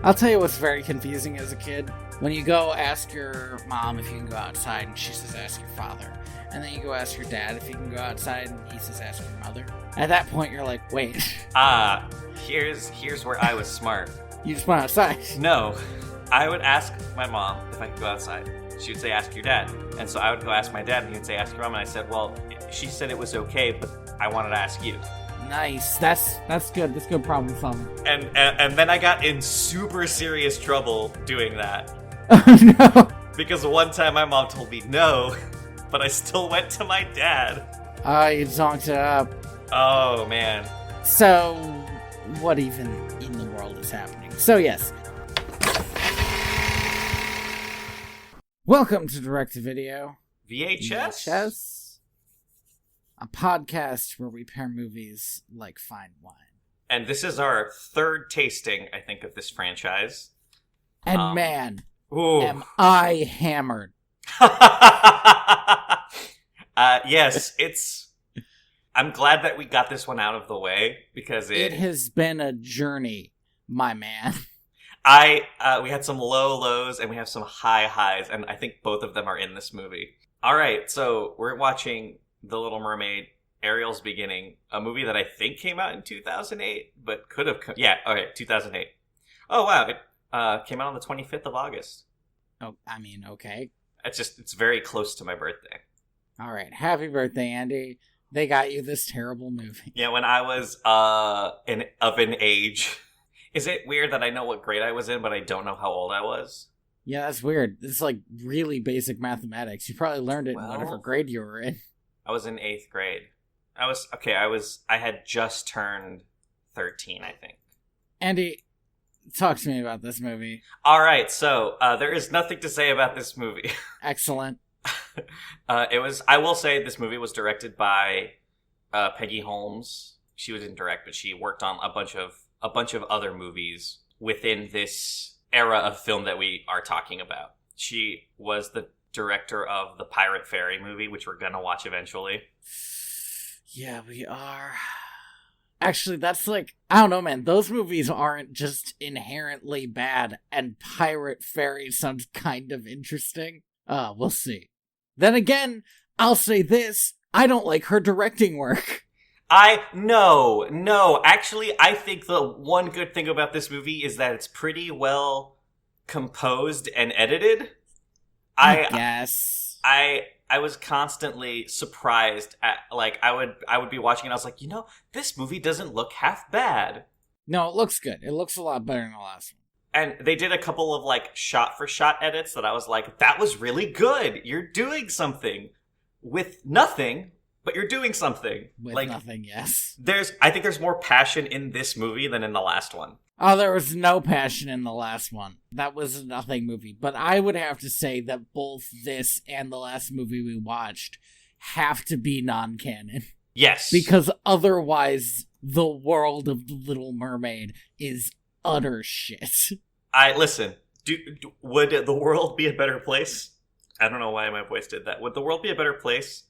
I'll tell you what's very confusing as a kid. When you go ask your mom if you can go outside, and she says ask your father. And then you go ask your dad if he can go outside, and he says ask your mother. At that point, you're like, wait. Here's where I was smart. You just went outside. No. I would ask my mom if I could go outside. She would say, ask your dad. And so I would go ask my dad, and he would say, ask your mom. And I said, well, she said it was okay, but I wanted to ask you. Nice. That's good. That's good problem solving. And then I got in super serious trouble doing that. Oh, no. Because one time my mom told me no, but I still went to my dad. You zonked it up. Oh, man. So, what even in the world is happening? So, yes. Welcome to Direct-to-Video. VHS? A podcast where we pair movies like fine wine. And this is our third tasting, I think, of this franchise. And man, ooh. am I hammered. Yes, I'm glad that we got this one out of the way, because it has been a journey, my man. We had some low lows and we have some high highs, and I think both of them are in this movie. All right, so we're watching The Little Mermaid, Ariel's Beginning, a movie that I think came out in 2008, but could have 2008. Oh wow, it came out on the 25th of August. Oh, I mean, okay. It's very close to my birthday. All right, happy birthday, Andy. They got you this terrible movie. Yeah, when I was of an age. Is it weird that I know what grade I was in, but I don't know how old I was? Yeah, that's weird. It's like really basic mathematics. You probably learned it in whatever grade you were in. I was in 8th grade. I had just turned 13, I think. Andy, talk to me about this movie. All right, so there is nothing to say about this movie. Excellent. I will say this movie was directed by Peggy Holmes. She didn't direct, but she worked on a bunch of other movies within this era of film that we are talking about. She was the director of the Pirate Fairy movie, which we're gonna watch eventually. Yeah, we are. Actually, that's like, I don't know, man. Those movies aren't just inherently bad, and Pirate Fairy sounds kind of interesting. We'll see. Then again, I'll say this, I don't like her directing work. No. Actually, I think the one good thing about this movie is that it's pretty well composed and edited. I guess. I was constantly surprised at, like, I would be watching and I was like, this movie doesn't look half bad. No, it looks good. It looks a lot better than the last one. And they did a couple of, like, shot-for-shot edits that I was like, that was really good. You're doing something with nothing. But you're doing something. With like, nothing, yes. I think there's more passion in this movie than in the last one. Oh, there was no passion in the last one. That was a nothing movie. But I would have to say that both this and the last movie we watched have to be non-canon. Yes. Because otherwise, the world of The Little Mermaid is utter shit. Listen, would the world be a better place? I don't know why my voice did that. Would the world be a better place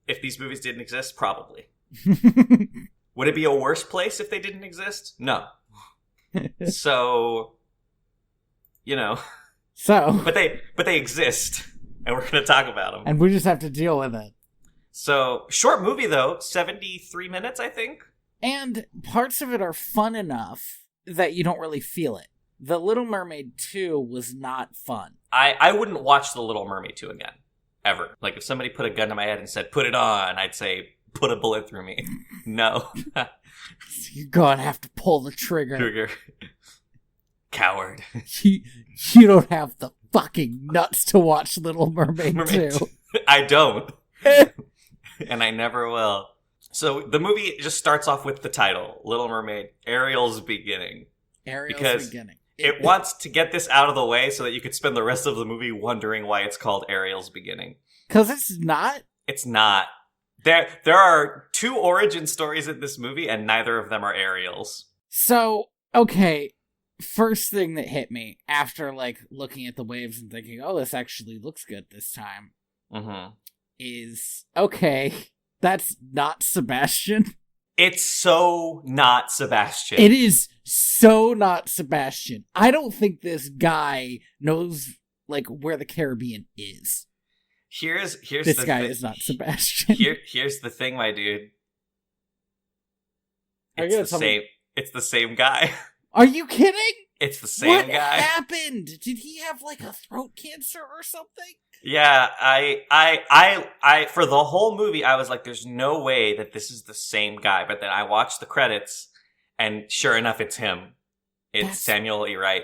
if these movies didn't exist? Probably. Would it be a worse place if they didn't exist? No. So, but they exist, and we're going to talk about them. And we just have to deal with it. So, short movie though, 73 minutes, I think. And parts of it are fun enough that you don't really feel it. The Little Mermaid 2 was not fun. I wouldn't watch The Little Mermaid 2 again. Ever. Like, if somebody put a gun to my head and said, put it on, I'd say, put a bullet through me. No. You're gonna have to pull the trigger. Coward. You don't have the fucking nuts to watch Little Mermaid 2. I don't. And I never will. So, the movie just starts off with the title, Little Mermaid, Ariel's Beginning. Beginning. It wants to get this out of the way so that you could spend the rest of the movie wondering why it's called Ariel's Beginning. Because it's not? It's not. There are 2 origin stories in this movie, and neither of them are Ariel's. So, okay, first thing that hit me after, like, looking at the waves and thinking, oh, this actually looks good this time, is, okay, that's not Sebastian. It's so not Sebastian. It is so not Sebastian. I don't think this guy knows like where the Caribbean is. Here's this guy is not Sebastian. Here's the thing, my dude. It's the same guy. Are you kidding? It's the same guy. What happened? Did he have like a throat cancer or something? Yeah, I for the whole movie I was like, there's no way that this is the same guy. But then I watched the credits, and sure enough, it's him. It's Samuel E. Wright.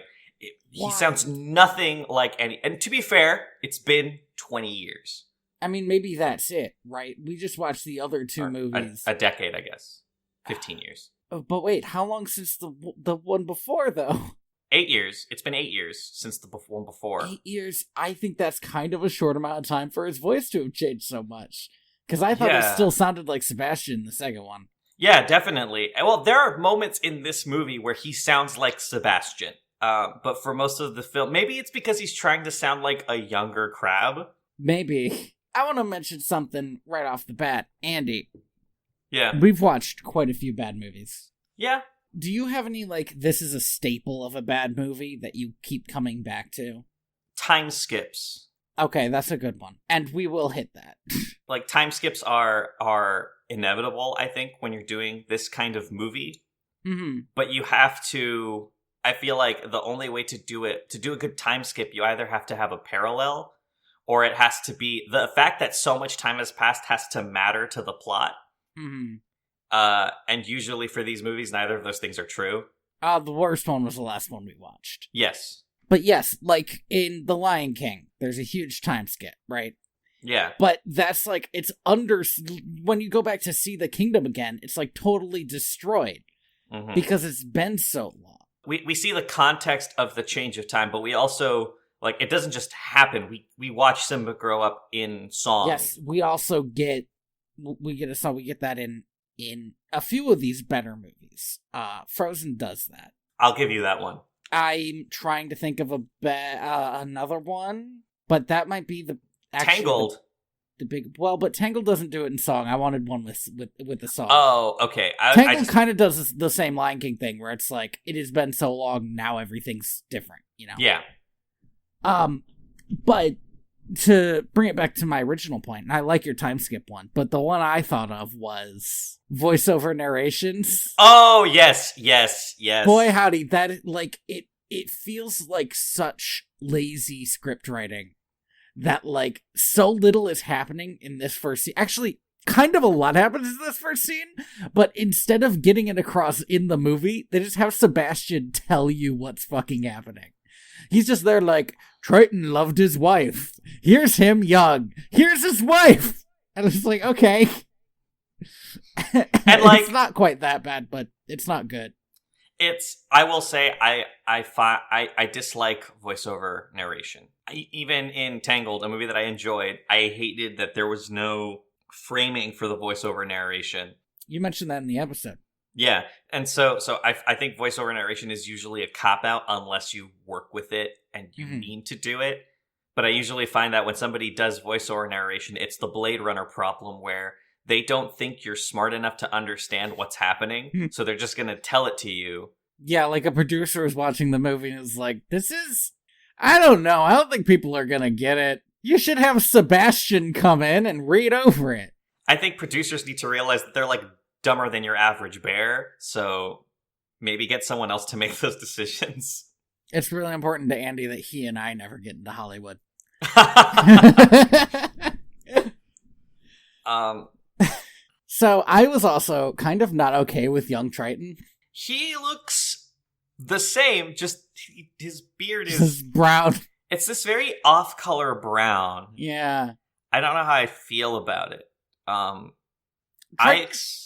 He sounds nothing like any. And to be fair, it's been 20 years. I mean, maybe that's it, right? We just watched the other two movies. A decade, I guess. 15 years. But wait, how long since the one before, though? 8 years. It's been 8 years since the one before. 8 years? I think that's kind of a short amount of time for his voice to have changed so much. Because I thought it still sounded like Sebastian in the second one. Yeah, definitely. Well, there are moments in this movie where he sounds like Sebastian. But for most of the film, maybe it's because he's trying to sound like a younger Crab. Maybe. I want to mention something right off the bat. Andy. Yeah. We've watched quite a few bad movies. Yeah. Do you have any, like, this is a staple of a bad movie that you keep coming back to? Time skips. Okay, that's a good one. And we will hit that. Like, time skips are inevitable, I think, when you're doing this kind of movie. Mm-hmm. But you have to... I feel like the only way to do a good time skip, you either have to have a parallel, or it has to be... The fact that so much time has passed has to matter to the plot. Mm-hmm. And usually for these movies, neither of those things are true. The worst one was the last one we watched. Yes. But yes, like in The Lion King, there's a huge time skip, right? Yeah. But that's like, it's when you go back to see the kingdom again, it's like totally destroyed. Mm-hmm. Because it's been so long. We see the context of the change of time, but we also, like, it doesn't just happen. We watch Simba grow up in song. Yes, we also get a song. We get that in a few of these better movies. Frozen does that. I'll give you that one. I'm trying to think of another one, but that might be Tangled. The big but Tangled doesn't do it in song. I wanted one with the song. Oh, okay. Tangled kind of does the same Lion King thing, where it's like it has been so long now everything's different, you know. Yeah. But to bring it back to my original point, and I like your time skip one, but the one I thought of was voiceover narrations. Oh, yes. Boy, howdy, that, like, it feels like such lazy script writing that, like, so little is happening in this first scene. Actually, kind of a lot happens in this first scene, but instead of getting it across in the movie, they just have Sebastian tell you what's fucking happening. He's just there like, Triton loved his wife. Here's him young. Here's his wife. And it's like, okay. And like, it's not quite that bad, but it's not good. I will say, I dislike voiceover narration. Even in Tangled, a movie that I enjoyed, I hated that there was no framing for the voiceover narration. You mentioned that in the episode. Yeah, and so I think voiceover narration is usually a cop-out unless you work with it and you mean to do it. But I usually find that when somebody does voiceover narration, it's the Blade Runner problem where they don't think you're smart enough to understand what's happening, so they're just going to tell it to you. Yeah, like a producer is watching the movie and is like, I don't know, I don't think people are going to get it. You should have Sebastian come in and read over it. I think producers need to realize that they're like dumber than your average bear, so maybe get someone else to make those decisions. It's really important to Andy that he and I never get into Hollywood. So I was also kind of not okay with young Triton. He looks the same, just his beard is brown. It's this very off-color brown. Yeah. I don't know how I feel about it.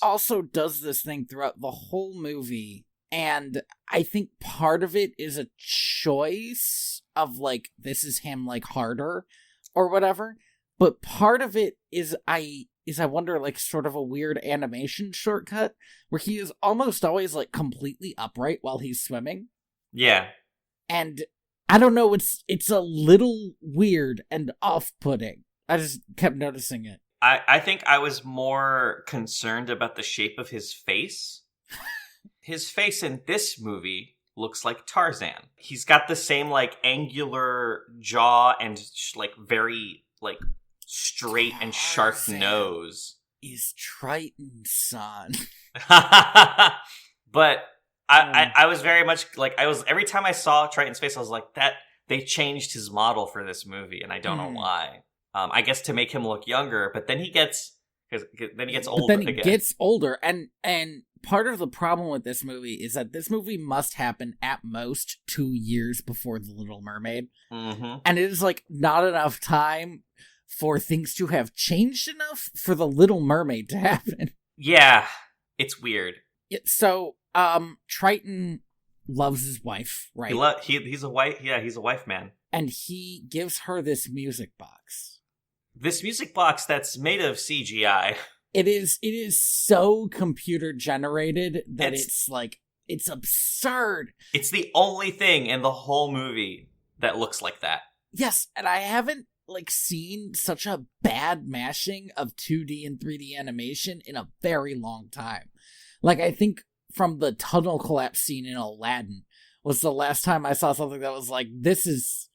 Also does this thing throughout the whole movie, and I think part of it is a choice of, like, this is him, like, harder or whatever, but part of it is I wonder, like, sort of a weird animation shortcut where he is almost always, like, completely upright while he's swimming. Yeah. And I don't know, it's a little weird and off-putting. I just kept noticing it. I think I was more concerned about the shape of his face. his face in this movie looks like Tarzan. He's got the same, like, angular jaw and, like, very, like, straight and sharp nose. Is Triton's son. But I was very much, like, every time I saw Triton's face, I was like, that, they changed his model for this movie, and I don't know why. I guess to make him look younger, but then he gets older. But then he gets older, and part of the problem with this movie is that this movie must happen at most 2 years before The Little Mermaid. Mm-hmm. And it is, like, not enough time for things to have changed enough for The Little Mermaid to happen. Yeah, it's weird. So, Triton loves his wife, right? He's a wife. Yeah, he's a wife man. And he gives her this music box. This music box that's made of CGI. It is so computer generated that it's absurd. It's the only thing in the whole movie that looks like that. Yes, and I haven't seen such a bad mashing of 2D and 3D animation in a very long time. Like, I think from the tunnel collapse scene in Aladdin was the last time I saw something that was like, this is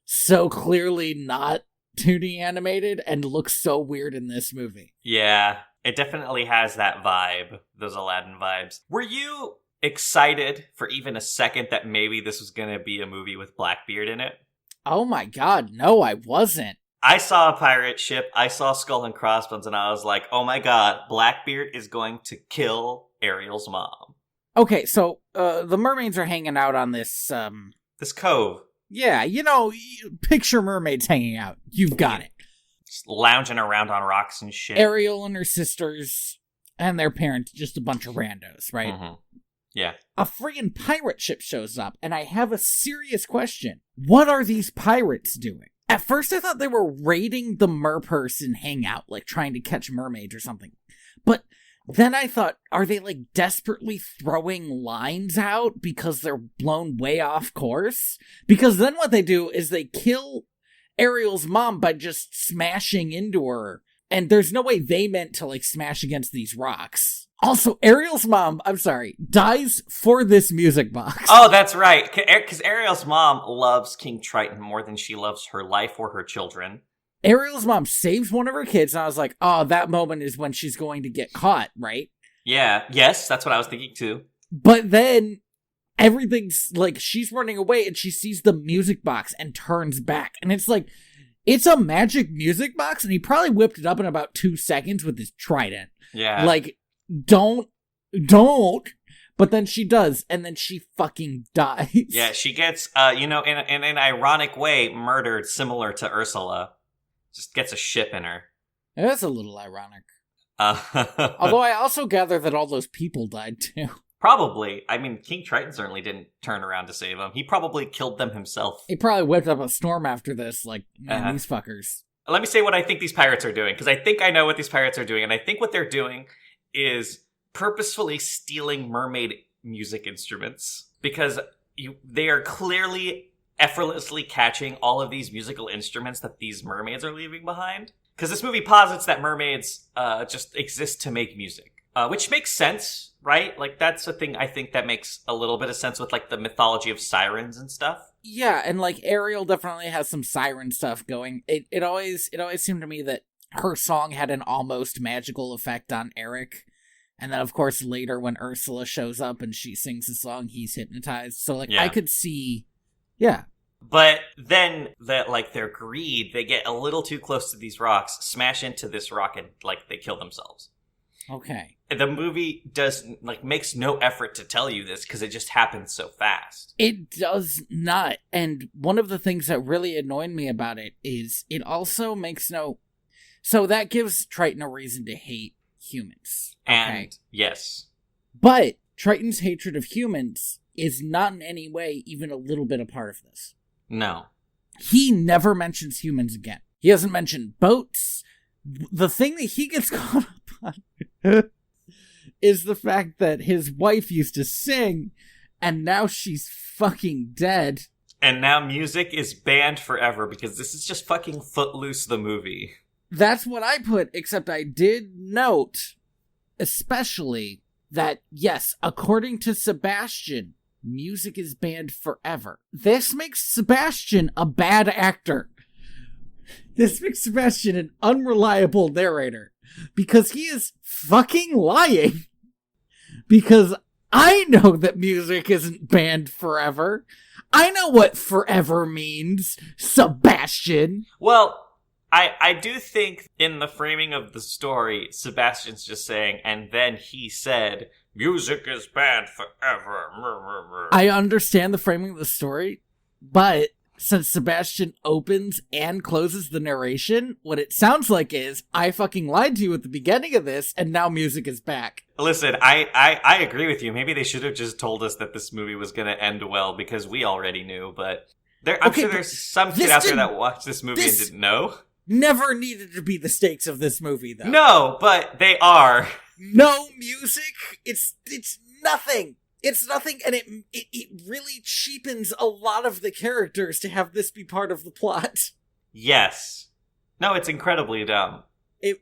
so clearly not 2D animated and looks so weird in this movie. Yeah, it definitely has that vibe, those Aladdin vibes. Were you excited for even a second that maybe this was going to be a movie with Blackbeard in it? Oh my god, no, I wasn't. I saw a pirate ship, I saw Skull and Crossbones, and I was like, oh my god, Blackbeard is going to kill Ariel's mom. Okay, so the mermaids are hanging out on this cove. Yeah, picture mermaids hanging out. You've got it. Just lounging around on rocks and shit. Ariel and her sisters and their parents, just a bunch of randos, right? Mm-hmm. Yeah. A friggin' pirate ship shows up, and I have a serious question. What are these pirates doing? At first I thought they were raiding the merperson hangout, like trying to catch mermaids or something. But then I thought, are they desperately throwing lines out because they're blown way off course? Because then what they do is they kill Ariel's mom by just smashing into her. And there's no way they meant to smash against these rocks. Also, Ariel's mom, I'm sorry, dies for this music box. Oh, that's right. Because Ariel's mom loves King Triton more than she loves her life or her children. Ariel's mom saves one of her kids, and I was like, oh, that moment is when she's going to get caught, right? Yeah, yes, that's what I was thinking too. But then everything's she's running away, and she sees the music box and turns back. And it's it's a magic music box, and he probably whipped it up in about 2 seconds with his trident. Yeah. Don't. But then she does, and then she fucking dies. Yeah, she gets, in an ironic way, murdered similar to Ursula. Just gets a ship in her. That's a little ironic. Although I also gather that all those people died too. Probably. I mean, King Triton certainly didn't turn around to save them. He probably killed them himself. He probably whipped up a storm after this, these fuckers. Let me say what I think these pirates are doing, because I think I know what these pirates are doing, and I think what they're doing is purposefully stealing mermaid music instruments, because they are clearly effortlessly catching all of these musical instruments that these mermaids are leaving behind. Because this movie posits that mermaids just exist to make music, which makes sense, right? That's a thing I think that makes a little bit of sense with the mythology of sirens and stuff. Yeah, and Ariel definitely has some siren stuff going. It always seemed to me that her song had an almost magical effect on Eric. And then, of course, later when Ursula shows up and she sings the song, he's hypnotized. So, I could see... Yeah. But then, their greed, they get a little too close to these rocks, smash into this rock, and, they kill themselves. Okay. The movie makes no effort to tell you this, because it just happens so fast. It does not. And one of the things that really annoyed me about it is it also makes no... So that gives Triton a reason to hate humans. Okay? And, yes. But Triton's hatred of humans is not in any way even a little bit a part of this. No. He never mentions humans again. He doesn't mention boats. The thing that he gets caught up on is the fact that his wife used to sing, and now she's fucking dead. And now music is banned forever, because this is just fucking Footloose the movie. That's what I put, except I did note, especially, that, yes, according to Sebastian, music is banned forever. This makes Sebastian a bad actor. This makes Sebastian an unreliable narrator. Because he is fucking lying. Because I know that music isn't banned forever. I know what forever means, Sebastian. Well, I do think in the framing of the story, Sebastian's just saying, and then he said, music is banned forever. I understand the framing of the story, but since Sebastian opens and closes the narration, what it sounds like is, I fucking lied to you at the beginning of this, and now music is back. Listen, I agree with you. Maybe they should have just told us that this movie was going to end well, because we already knew, but I'm sure there's some kid out there that watched this movie and didn't know. Never needed to be the stakes of this movie, though. No, but they are. No music, it's nothing. It's nothing, and it really cheapens a lot of the characters to have this be part of the plot. Yes. No, it's incredibly dumb. It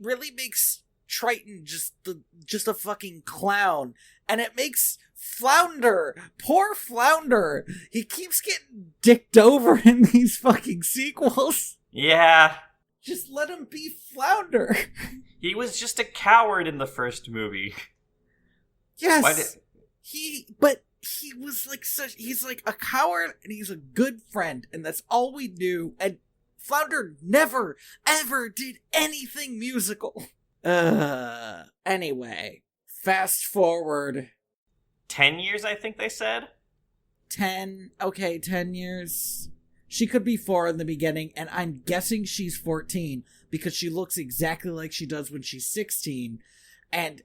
really makes Triton just a fucking clown, and it makes Flounder, poor Flounder, he keeps getting dicked over in these fucking sequels. Yeah. Just let him be Flounder. He was just a coward in the first movie. Yes. But he was like he's like a coward and he's a good friend, and that's all we knew, and Flounder never, ever did anything musical. Anyway, fast forward. 10 years, I think they said? 10 years. She could be 4 in the beginning, and I'm guessing she's 14, because she looks exactly like she does when she's 16, and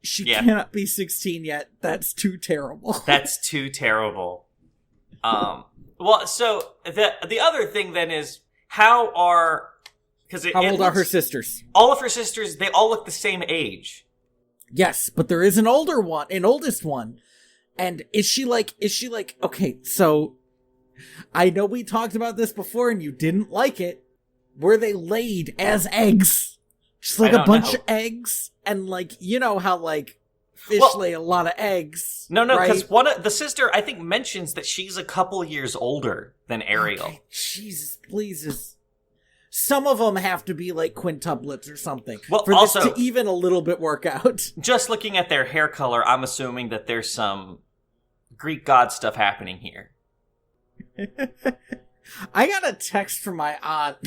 she cannot be 16 yet. That's too terrible. That's too terrible. Well, so the other thing then is, how old are her sisters? All of her sisters, they all look the same age. Yes, but there is an oldest one. And is she like, okay, so I know we talked about this before and you didn't like it. Were they laid as eggs? Just like a bunch of eggs? And like, you know how like fish lay a lot of eggs. No, because the sister, I think, mentions that she's a couple years older than Ariel. Okay, Jesus, please. Some of them have to be like quintuplets or something. Well, for also, this to even a little bit work out. Just looking at their hair color, I'm assuming that there's some Greek god stuff happening here. I got a text from my aunt.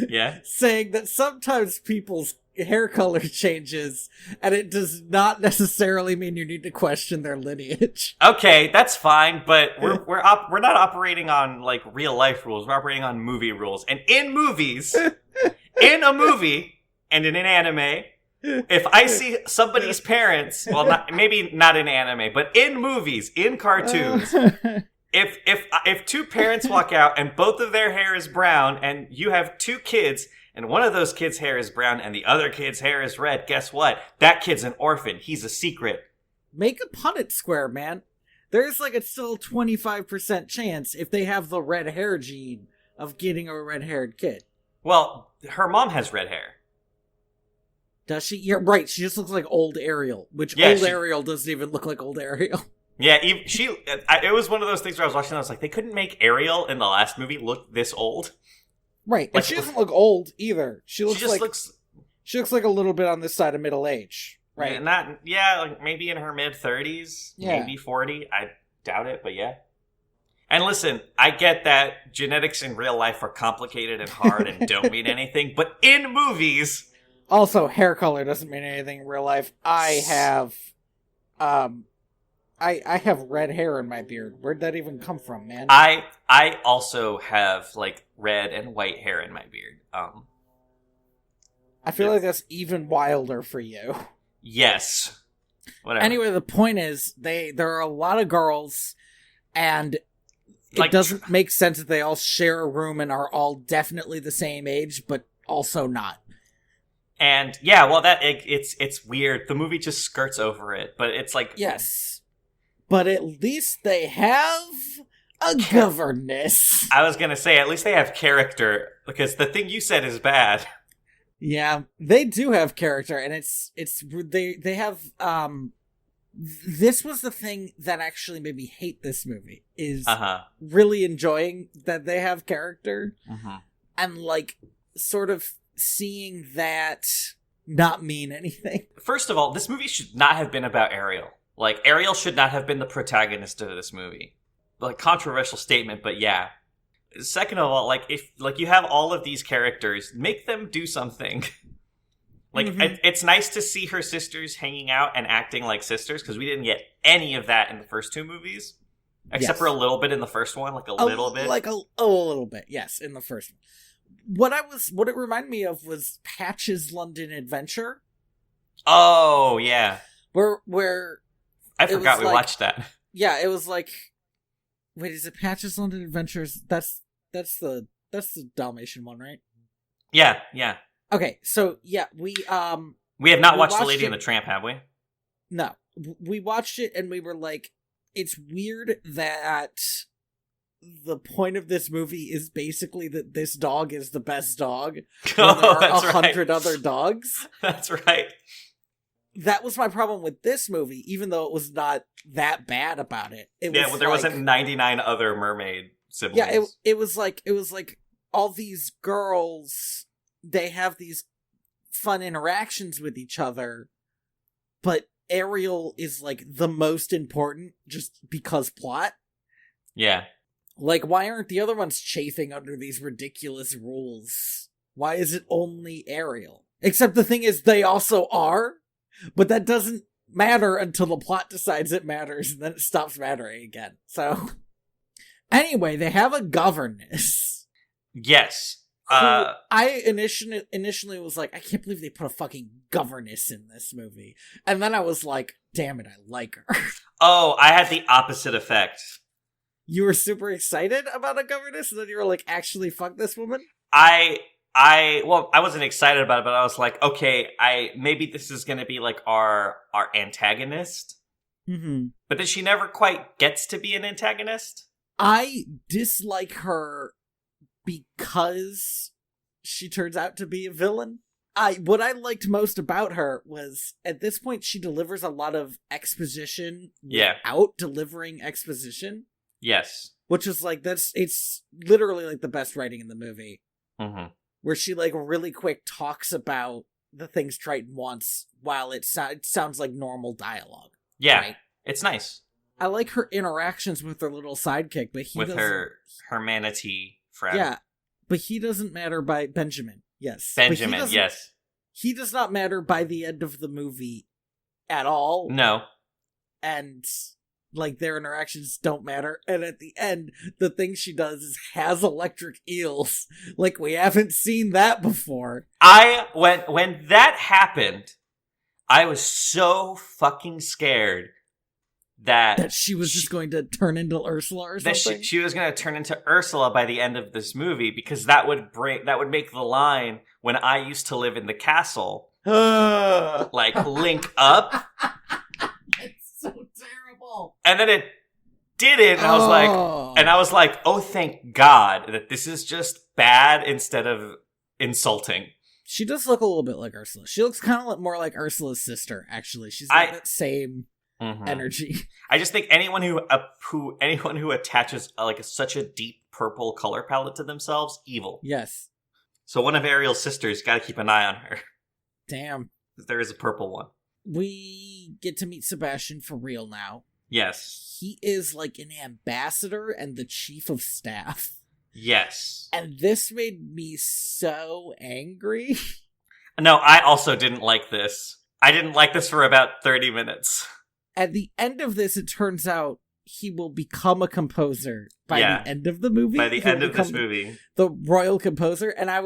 Yeah? Saying that sometimes people's hair color changes, and it does not necessarily mean you need to question their lineage. Okay, that's fine, but we're not operating on like real life rules. We're operating on movie rules. And in movies, in a movie and in an anime, if I see somebody's parents, well, maybe not in anime, but in movies, in cartoons, if two parents walk out and both of their hair is brown, and you have two kids, and one of those kids' hair is brown and the other kid's hair is red, guess what? That kid's an orphan. He's a secret. Make a Punnett square, man. There's like a still 25% chance, if they have the red hair gene, of getting a red-haired kid. Well, her mom has red hair. Does she? Yeah, right. She just looks like old Ariel, Ariel doesn't even look like old Ariel. Yeah, it was one of those things where I was watching and I was like, they couldn't make Ariel in the last movie look this old. Right, and she doesn't look old either. She looks like a little bit on this side of middle age, right? Like maybe in her mid-30s, maybe 40. I doubt it, but yeah. And listen, I get that genetics in real life are complicated and hard and don't mean anything, but in movies... Also, hair color doesn't mean anything in real life. I have red hair in my beard. Where'd that even come from, man? I also have like red and white hair in my beard. I feel like that's even wilder for you. Yes. Whatever. Anyway, the point is, there are a lot of girls, and it doesn't make sense that they all share a room and are all definitely the same age, but also not. And yeah, well, it's weird. The movie just skirts over it, but it's like... Yes. But at least they have a governess. I was gonna say, at least they have character, because the thing you said is bad. Yeah, they do have character, and they have this was the thing that actually made me hate this movie, is really enjoying that they have character, and like sort of seeing that not mean anything. First of all, this movie should not have been about Ariel. Like, Ariel should not have been the protagonist of this movie. Like, controversial statement, but yeah. Second of all, like, if like you have all of these characters, make them do something. Like, it's nice to see her sisters hanging out and acting like sisters, because we didn't get any of that in the first two movies. Except for a little bit in the first one, like a little bit. Like a little bit, yes, in the first one. What it reminded me of was Patch's London Adventure. Oh, yeah. Where I forgot we watched that. Yeah, it was like, wait, is it Patch's London Adventures? That's the Dalmatian one, right? Yeah. Okay, so yeah, we have not watched The Lady and the Tramp, have we? No. We watched it and we were like, it's weird that the point of this movie is basically that this dog is the best dog. Oh, there are that's 100 right. other dogs. That's right. That was my problem with this movie, even though it was not that bad about it. Well, there wasn't 99 other mermaid siblings. Yeah, it was like all these girls, they have these fun interactions with each other, but Ariel is like the most important just because plot. Yeah. Like, why aren't the other ones chafing under these ridiculous rules? Why is it only Ariel? Except the thing is, they also are, but that doesn't matter until the plot decides it matters, and then it stops mattering again. So, anyway, they have a governess. Yes. I initially was like, I can't believe they put a fucking governess in this movie. And then I was like, damn it, I like her. Oh, I had the opposite effect. You were super excited about a governess, and then you were like, actually, fuck this woman? I wasn't excited about it, but I was like, okay, maybe this is going to be like our antagonist. Mm-hmm. But then she never quite gets to be an antagonist. I dislike her because she turns out to be a villain. What I liked most about her was, at this point, she delivers a lot of exposition without delivering exposition. Yes. Which is like, it's literally like the best writing in the movie. Mm-hmm. Where she like really quick talks about the things Triton wants while it sounds like normal dialogue. Yeah, right? It's nice. I like her interactions with her little sidekick, but her manatee friend. Yeah, but he doesn't matter by Benjamin. Yes, Benjamin. Yes, he does not matter by the end of the movie at all. No, and like their interactions don't matter. And at the end, the thing she does is has electric eels. Like, we haven't seen that before. When that happened, I was so fucking scared that she was just going to turn into Ursula or something. That she was going to turn into Ursula by the end of this movie, because that would make the line, when I used to live in the castle, like link up. It's so terrible. And then it didn't. And I was like, oh, thank God that this is just bad instead of insulting. She does look a little bit like Ursula. She looks kind of more like Ursula's sister, actually. She's got that same energy. I just think anyone who attaches such a deep purple color palette to themselves, evil. Yes. So one of Ariel's sisters, got to keep an eye on her. Damn. There is a purple one. We get to meet Sebastian for real now. Yes. He is like an ambassador and the chief of staff. Yes. And this made me so angry. No, I also didn't like this. I didn't like this for about 30 minutes. At the end of this, it turns out he will become a composer by the end of the movie. By the end of this movie. The royal composer. And I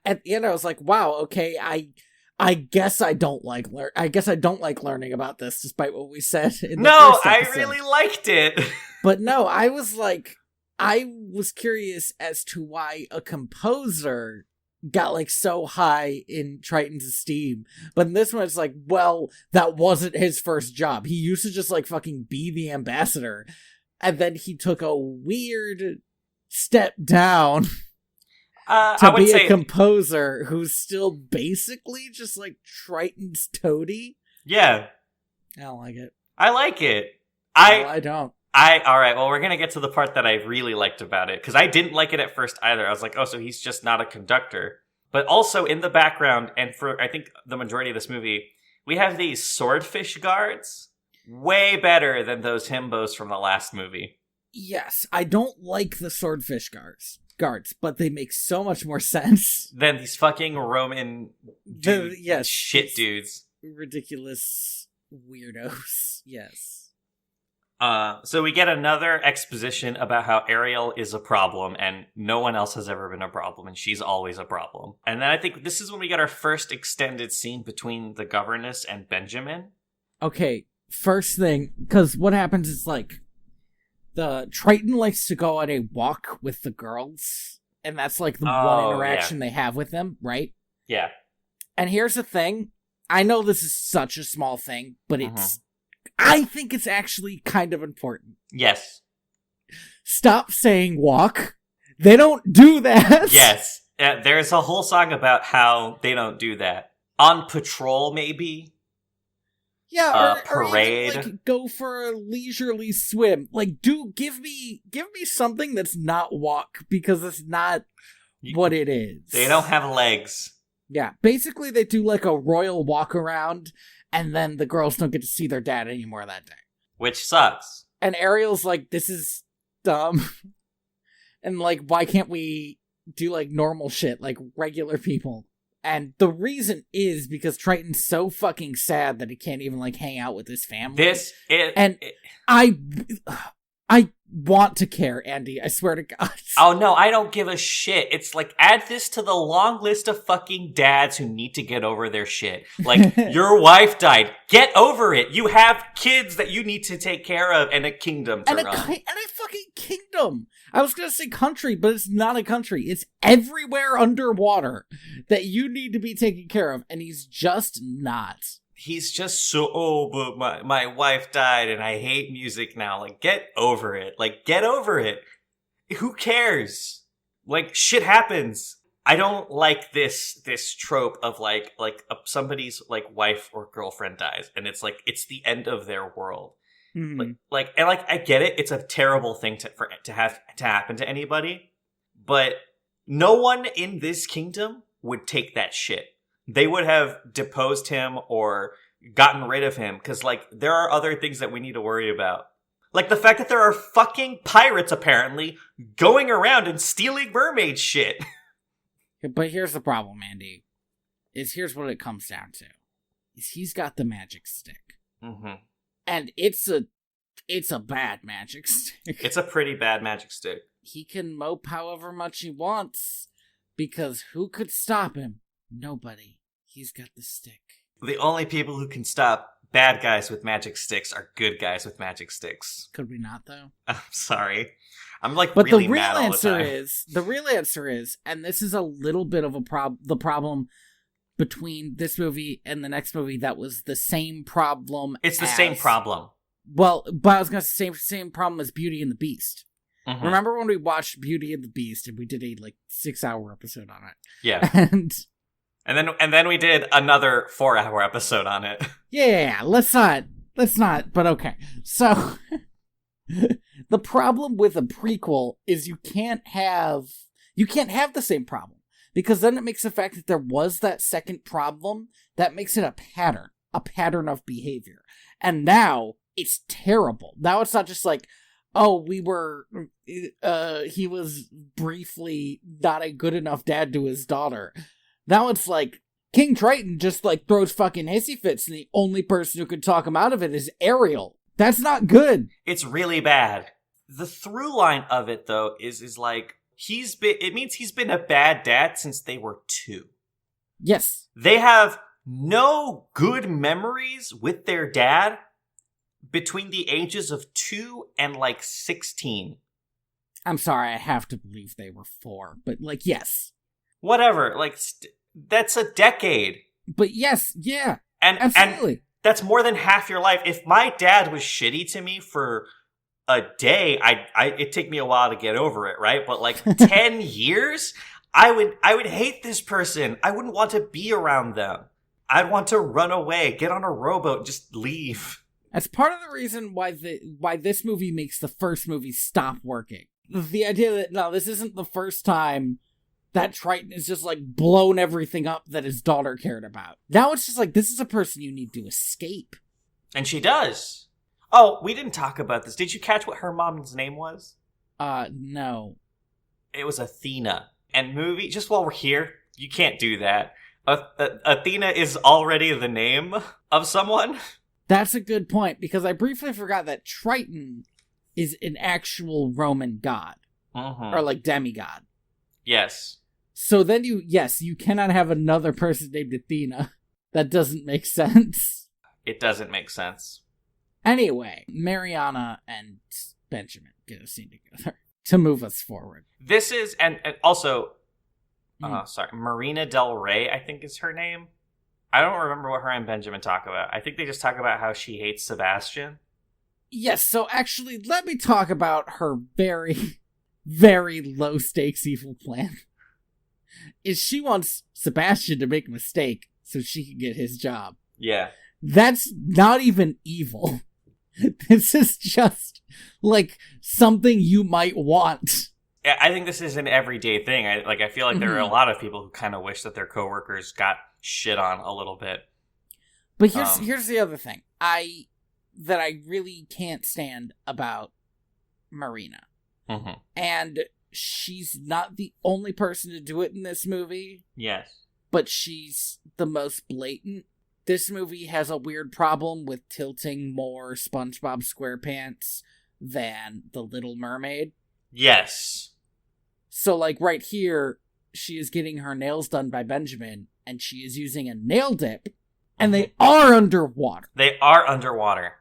at the end, I was like, wow, okay, I guess I don't like learning about this, despite what we said in the first episode. I really liked it. But no, I was curious as to why a composer got like so high in Triton's esteem. But in this one, it's like, well, that wasn't his first job. He used to just like fucking be the ambassador. And then he took a weird step down. I would be say a composer who's still basically just like Triton's toady. yeah. I don't like it. I like it. I don't. All right, well, we're going to get to the part that I really liked about it, because I didn't like it at first either. I was like, oh, so he's just not a conductor. But also in the background, and for, I think, the majority of this movie, we have these swordfish guards. Way better than those himbos from the last movie. Yes, I don't like the swordfish guards, but they make so much more sense Than these fucking Roman shit dudes. Ridiculous weirdos. Yes. So we get another exposition about how Ariel is a problem and no one else has ever been a problem and she's always a problem. And then I think this is when we get our first extended scene between the governess and Benjamin. Okay, first thing, because what happens is like the Triton likes to go on a walk with the girls, and that's like the one interaction they have with them, right? Yeah. And here's the thing. I know this is such a small thing, but I think it's actually kind of important. Yes. Stop saying walk. They don't do that. Yes. There's a whole song about how they don't do that. On patrol, maybe? Yeah, parade. Or even, like, go for a leisurely swim. Like, give me something that's not walk, because it's not what it is. They don't have legs. Yeah, basically they do like a royal walk around, and then the girls don't get to see their dad anymore that day. Which sucks. And Ariel's like, this is dumb. And like, why can't we do like normal shit, like regular people? And the reason is because Triton's so fucking sad that he can't even like hang out with his family. I want to care, Andy. I swear to God. Oh no, I don't give a shit. It's like, add this to the long list of fucking dads who need to get over their shit. Like, your wife died. Get over it. You have kids that you need to take care of and a kingdom to run. And a fucking kingdom. I was gonna say country, but it's not a country. It's everywhere underwater that you need to be taken care of, and he's just not. He's just but my wife died and I hate music now. Like, get over it. Like, get over it. Who cares? Like, shit happens. I don't like this trope of like somebody's like wife or girlfriend dies and it's like it's the end of their world. Mm-hmm. Like I get it. It's a terrible thing to have to happen to anybody, but no one in this kingdom would take that shit. They would have deposed him or gotten rid of him because, like, there are other things that we need to worry about. Like the fact that there are fucking pirates, apparently, going around and stealing mermaid shit. But here's the problem, Andy. Here's what it comes down to. He's got the magic stick. Mm-hmm. And it's a bad magic stick. It's a pretty bad magic stick. He can mope however much he wants, because who could stop him? Nobody. He's got the stick. The only people who can stop bad guys with magic sticks are good guys with magic sticks. Could we not, though? I'm sorry. I'm like but really mad all the time. The real answer is, and this is a little bit of the problem between this movie and the next movie that was the same problem. It's the same problem. Well, but I was going to say same problem as Beauty and the Beast. Mm-hmm. Remember when we watched Beauty and the Beast and we did a 6-hour episode on it? Yeah. And then we did another 4-hour episode on it. Yeah, let's not, but okay. So, the problem with a prequel is you can't have the same problem. Because then it makes the fact that there was that second problem, that makes it a pattern of behavior. And now, it's terrible. Now it's not just like, oh, he was briefly not a good enough dad to his daughter. Now it's like, King Triton just throws fucking hissy fits, and the only person who could talk him out of it is Ariel. That's not good. It's really bad. The through line of it, though, is like, it means he's been a bad dad since they were 2. Yes. They have no good memories with their dad between the ages of 2 and 16. I'm sorry, I have to believe they were 4, but yes. Whatever, that's a decade. But yes, yeah, and absolutely. And that's more than half your life. If my dad was shitty to me for a day, it'd take me a while to get over it, right? But 10 years, I would hate this person. I wouldn't want to be around them. I'd want to run away, get on a rowboat, and just leave. That's part of the reason why this movie makes the first movie stop working. The idea that, no, this isn't the first time that Triton has just, like, blown everything up that his daughter cared about. Now it's just like, this is a person you need to escape. And she does. Oh, we didn't talk about this. Did you catch what her mom's name was? No. It was Athena. And movie, just while we're here, you can't do that. Athena is already the name of someone. That's a good point, because I briefly forgot that Triton is an actual Roman god. Mm-hmm. Or, like, demigod. Yes. So then you cannot have another person named Athena. That doesn't make sense. It doesn't make sense. Anyway, Mariana and Benjamin get a scene together to move us forward. This is, and also, Marina Del Rey, I think is her name. I don't remember what her and Benjamin talk about. I think they just talk about how she hates Sebastian. Yes, so actually, let me talk about her very, very low-stakes evil plan. Is she wants Sebastian to make a mistake so she can get his job. Yeah. That's not even evil. This is just, like, something you might want. I think this is an everyday thing. I feel like there are a lot of people who kind of wish that their coworkers got shit on a little bit. But here's the other thing. I really can't stand about Marina. Mm-hmm. And she's not the only person to do it in this movie. Yes. But she's the most blatant. This movie has a weird problem with tilting more SpongeBob SquarePants than The Little Mermaid. Yes. So, like, right here, she is getting her nails done by Benjamin, and she is using a nail dip, and they are underwater. They are underwater.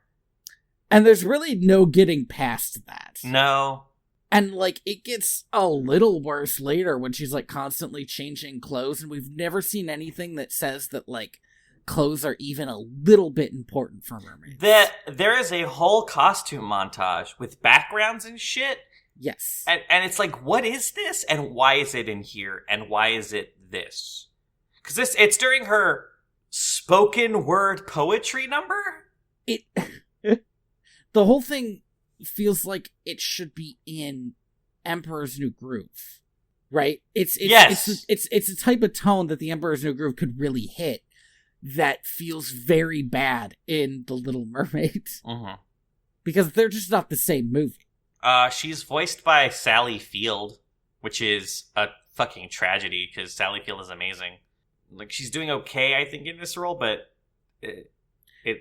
And there's really no getting past that. No. And, like, it gets a little worse later when she's, like, constantly changing clothes, and we've never seen anything that says that, like, clothes are even a little bit important for mermaids. There is a whole costume montage with backgrounds and shit. Yes. And it's like, what is this? And why is it in here? And why is it this? Because it's during her spoken word poetry number? The whole thing feels like it should be in Emperor's New Groove, right? It's a type of tone that the Emperor's New Groove could really hit that feels very bad in The Little Mermaid. Mm-hmm. Because they're just not the same movie. She's voiced by Sally Field, which is a fucking tragedy because Sally Field is amazing. Like, she's doing okay, I think, in this role, but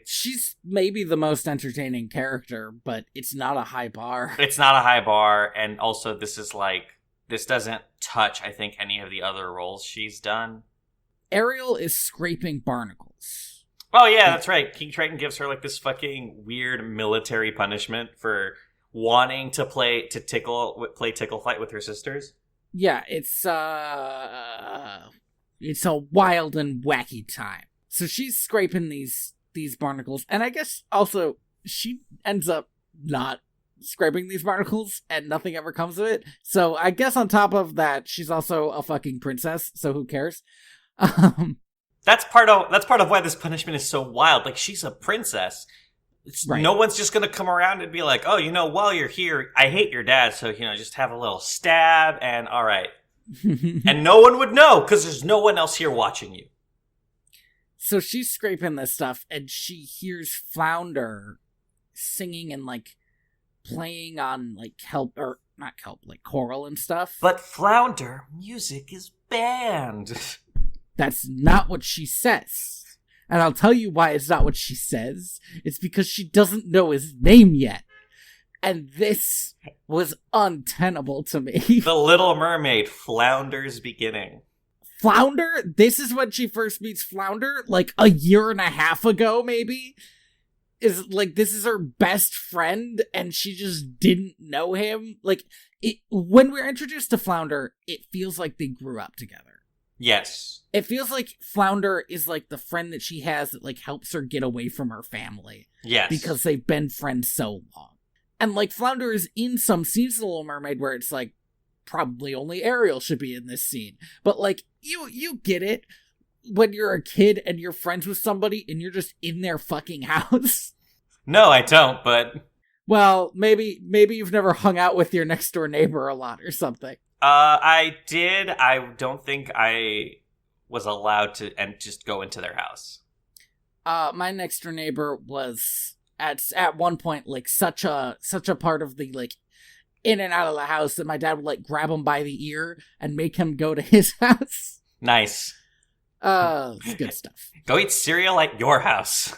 she's maybe the most entertaining character, but it's not a high bar. It's not a high bar, and also this doesn't touch, I think, any of the other roles she's done. Ariel is scraping barnacles. Oh yeah, that's right. King Triton gives her like this fucking weird military punishment for wanting to play tickle fight with her sisters. Yeah, it's a wild and wacky time. So she's scraping these barnacles, and I guess also she ends up not scraping these barnacles, and nothing ever comes of it. So I guess on top of that, she's also a fucking princess. So who cares? That's part of why this punishment is so wild. Like, she's a princess. Right. No one's just gonna come around and be like, oh, while you're here, I hate your dad, so just have a little stab and all right. And no one would know because there's no one else here watching you. So she's scraping this stuff, and she hears Flounder singing and like playing on like choral and stuff. But Flounder, music is banned. That's not what she says. And I'll tell you why it's not what she says. It's because she doesn't know his name yet. And this was untenable to me. The Little Mermaid, Flounder's beginning. Flounder? This is when she first meets Flounder? Like a year and a half ago, maybe? Is like, this is her best friend, and she just didn't know him? Like, when we're introduced to Flounder, it feels like they grew up together. Yes. It feels like Flounder is like the friend that she has that like helps her get away from her family. Yes. Because they've been friends so long. And like Flounder is in some scenes of The Little Mermaid where it's like probably only Ariel should be in this scene. But, like, you get it when you're a kid and you're friends with somebody and you're just in their fucking house. No, I don't, but... Well, maybe you've never hung out with your next door neighbor a lot or something. I did. I don't think I was allowed to and just go into their house. My next door neighbor was at one point like such a part of the like in and out of the house that my dad would like grab him by the ear and make him go to his house. Nice. It's good stuff. Go eat cereal at your house.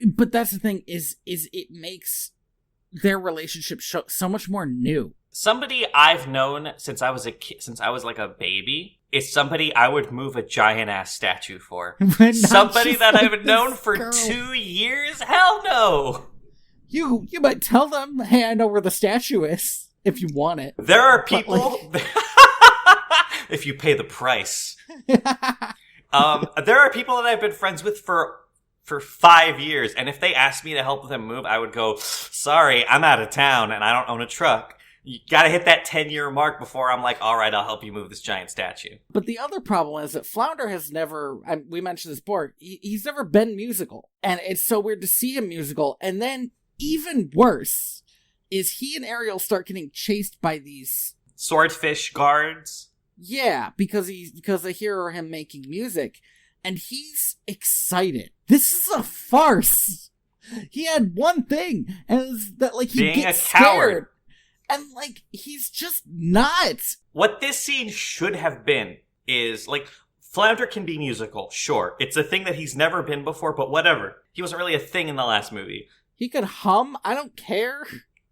But that's the thing is it makes their relationship so much more new. Somebody I've known since I was a kid, since I was like a baby, is somebody I would move a giant ass statue for. Somebody that like I've known for 2 years? Hell no! You might tell them, hey, I know where the statue is, if you want it. There are people... if you pay the price. There are people that I've been friends with for 5 years, and if they asked me to help them move, I would go, sorry, I'm out of town, and I don't own a truck. You gotta hit that 10-year mark before I'm like, all right, I'll help you move this giant statue. But the other problem is that Flounder has never, we mentioned this before, he's never been musical. And it's so weird to see him musical. And then, even worse, is he and Ariel start getting chased by these... swordfish guards? Yeah, because they hear him making music. And he's excited. This is a farce! He had one thing, and it was that, like, he being gets a coward. Scared. And, like, he's just not. What this scene should have been is, like, Flounder can be musical, sure. It's a thing that he's never been before, but whatever. He wasn't really a thing in the last movie. He could hum, I don't care.